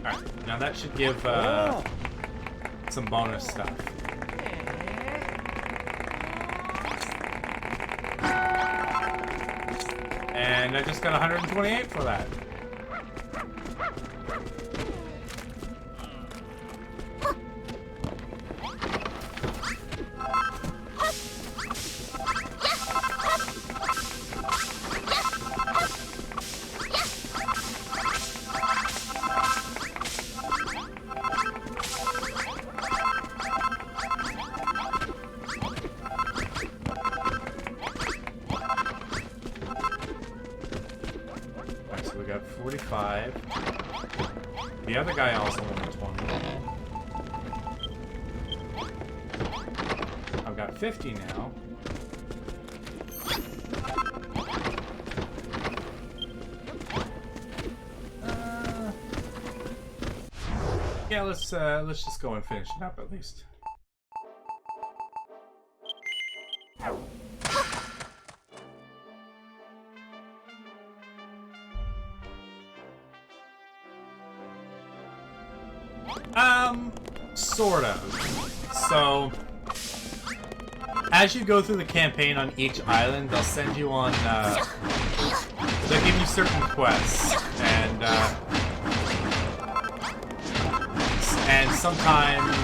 Alright. that should give some bonus stuff. And I just got 128 for that. The other guy also wants 20. I've got 50 now. Yeah, let's just go and finish it up at least. Sort of. So, as you go through the campaign on each island, they'll send you on, they'll give you certain quests, and sometimes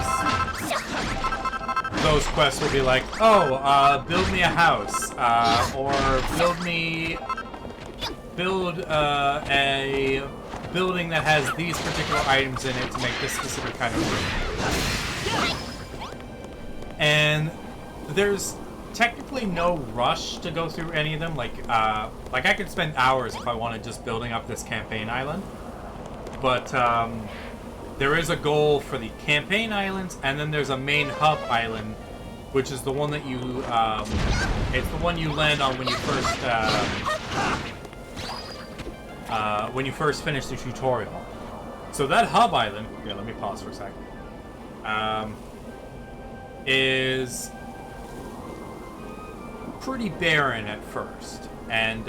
those quests will be like, oh, build me a house, or build a building that has these particular items in it to make this specific kind of room. And there's technically no rush to go through any of them. Like I could spend hours if I wanted just building up this campaign island. But there is a goal for the campaign islands, and then there's a main hub island, which is the one that you it's the one you land on when you first finish the tutorial. So that hub island, yeah, let me pause for a second, is pretty barren at first. And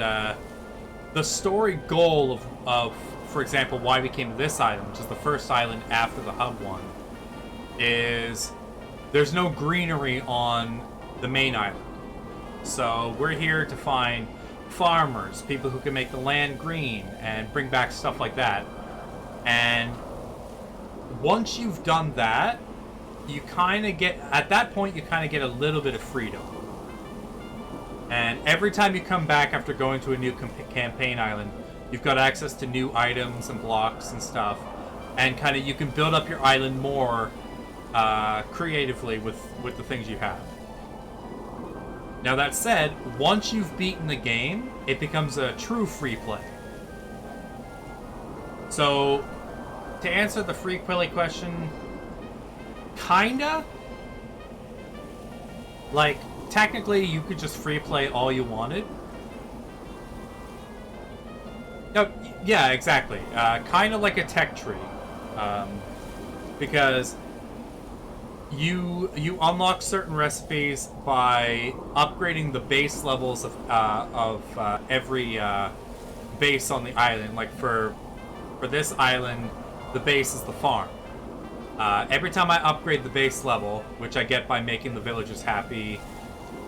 the story goal of, for example, why we came to this island, which is the first island after the hub one, is there's no greenery on the main island. So we're here to find farmers, people who can make the land green and bring back stuff like that. And once you've done that, you kind of get, at that point, you kind of get a little bit of freedom. And every time you come back after going to a new campaign island, you've got access to new items and blocks and stuff. And kind of you can build up your island more creatively with the things you have. Now that said, once you've beaten the game, it becomes a true free play. So, to answer the free play question, kinda. Like, technically, you could just free play all you wanted. No, yeah, exactly. Kind of like a tech tree, because you unlock certain recipes by upgrading the base levels of every base on the island. Like for this island, the base is the farm. Every time I upgrade the base level, which I get by making the villagers happy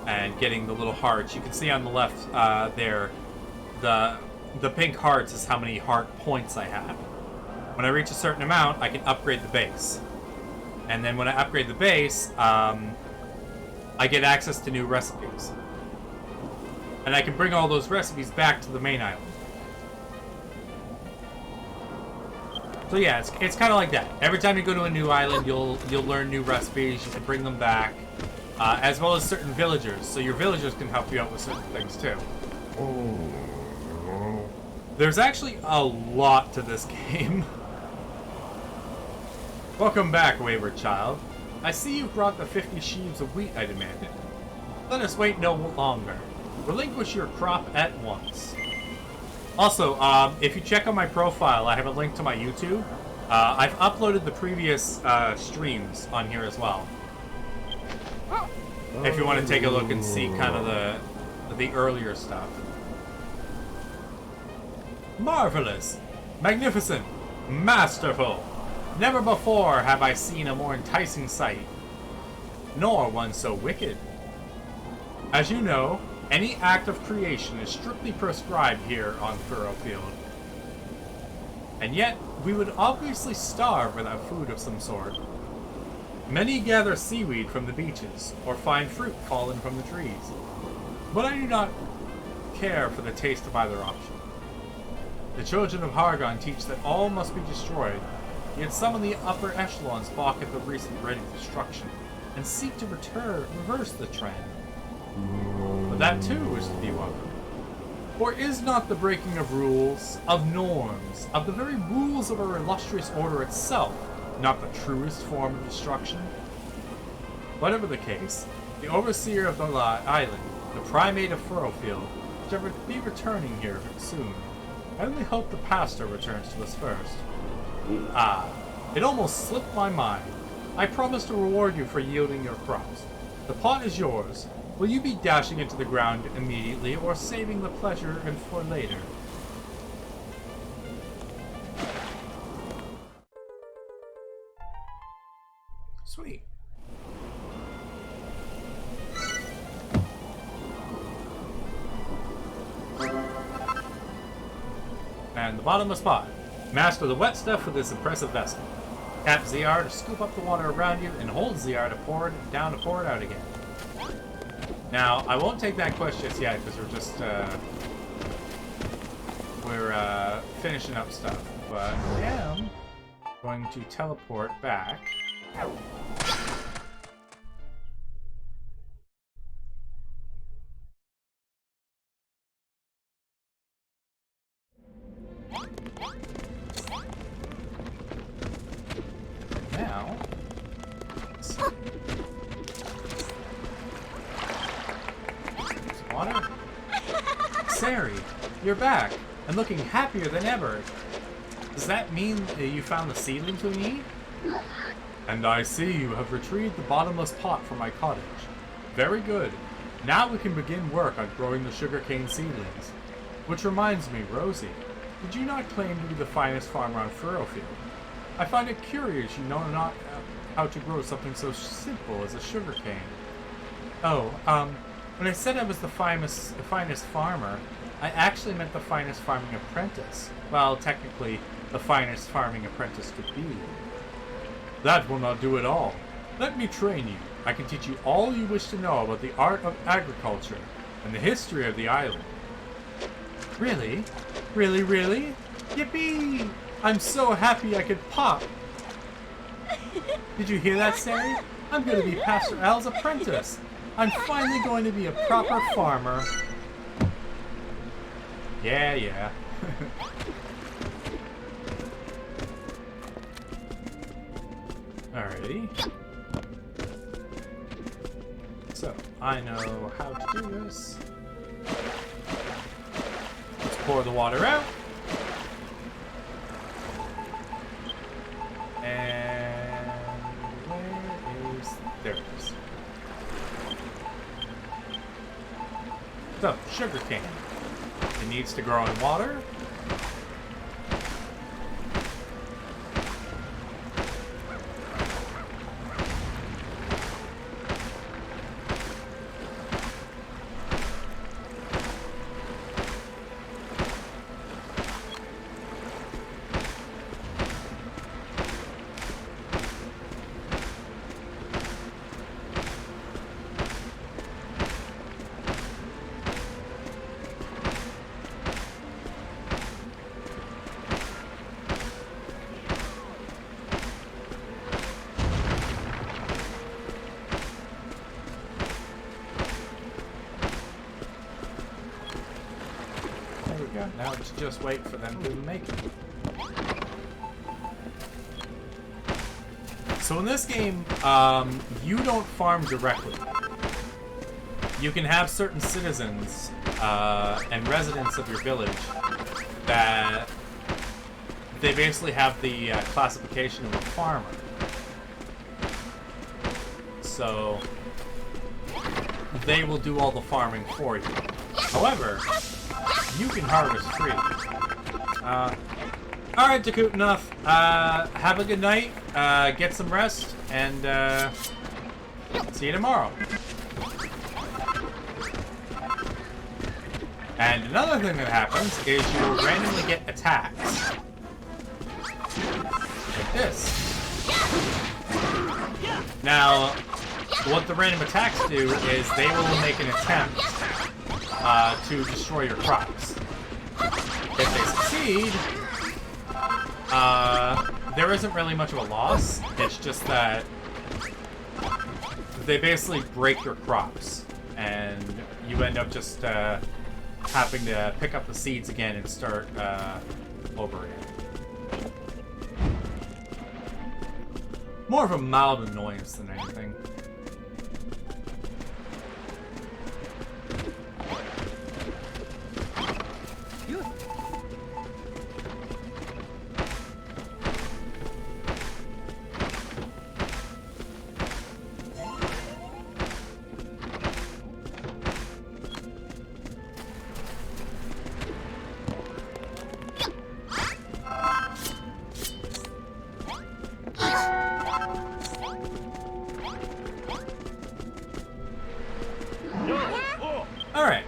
and getting the little hearts, you can see on the left there, the pink hearts is how many heart points I have. When I reach a certain amount, I can upgrade the base. And then when I upgrade the base, I get access to new recipes. And I can bring all those recipes back to the main island. So yeah, it's kind of like that. Every time you go to a new island, you'll learn new recipes. You can bring them back, as well as certain villagers. So your villagers can help you out with certain things too. There's actually a lot to this game. Welcome back, wayward child. I see you've brought the 50 sheaves of wheat I demanded. Let us wait no longer. Relinquish your crop at once. Also, if you check on my profile, I have a link to my YouTube. I've uploaded the previous streams on here as well. If you want to take a look and see kind of the earlier stuff. Marvelous! Magnificent! Masterful! Never before have I seen a more enticing sight, nor one so wicked. As you know, any act of creation is strictly proscribed here on Furrowfield. And yet, we would obviously starve without food of some sort. Many gather seaweed from the beaches, or find fruit fallen from the trees. But I do not care for the taste of either option. The children of Hargon teach that all must be destroyed, yet some of the upper echelons balk at the recent rate of destruction, and seek to reverse the trend. But that too is to be welcome. For is not the breaking of rules, of norms, of the very rules of our illustrious order itself, not the truest form of destruction? Whatever the case, the overseer of the island, the primate of Furrowfield, shall be returning here soon. I only hope the pastor returns to us first. Ah, it almost slipped my mind. I promised to reward you for yielding your crops. The pot is yours. Will you be dashing into the ground immediately, or saving the pleasure and for later? Sweet. And the bottomless pot. Master the wet stuff with this impressive vessel. Tap ZR to scoop up the water around you, and hold ZR to pour it down to pour it out again. Now, I won't take that quest just yet, because we're finishing up stuff. But I am going to teleport back. Now, let's see. Some water. Sari, you're back, and looking happier than ever. Does that mean that you found the seedlings we need? And I see you have retrieved the bottomless pot from my cottage. Very good. Now we can begin work on growing the sugarcane seedlings. Which reminds me, Rosie, did you not claim to be the finest farmer on Furrowfield? I find it curious you know not how to grow something so simple as a sugarcane. Oh, when I said I was the finest farmer, I actually meant the finest farming apprentice. Well, technically, the finest farming apprentice could be. That will not do at all. Let me train you. I can teach you all you wish to know about the art of agriculture and the history of the island. Really? Really, really? Yippee! I'm so happy I could pop! Did you hear that, Sari? I'm going to be Pastor Al's apprentice! I'm finally going to be a proper farmer! Yeah, yeah. Alrighty. So, I know how to do this. Let's pour the water out. And where is... there it is. So, sugarcane. It needs to grow in water. Now let's just wait for them to make it. So in this game, you don't farm directly. You can have certain citizens and residents of your village that they basically have the classification of a farmer. So they will do all the farming for you. However, you can harvest free. Alright, Jakut, enough. Have a good night, get some rest, and see you tomorrow. And another thing that happens is you will randomly get attacks. Like this. Now, what the random attacks do is they will make an attempt to destroy your crops. If they succeed, there isn't really much of a loss. It's just that they basically break your crops, and you end up just having to pick up the seeds again and start over again. More of a mild annoyance than anything. Alright,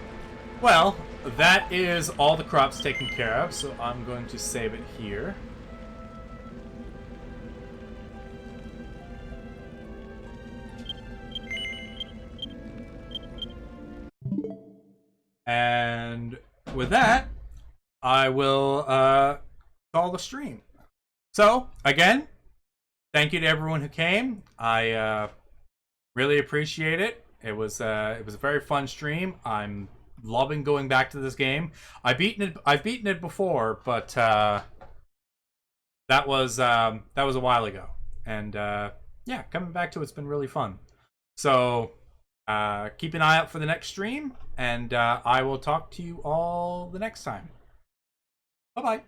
well, that is all the crops taken care of, so I'm going to save it here. And with that, I will call the stream. So, again, thank you to everyone who came. I really appreciate it. It was a very fun stream. I'm loving going back to this game. I've beaten it before, but that was a while ago. And yeah, coming back to it's been really fun. So keep an eye out for the next stream, and I will talk to you all the next time. Bye bye.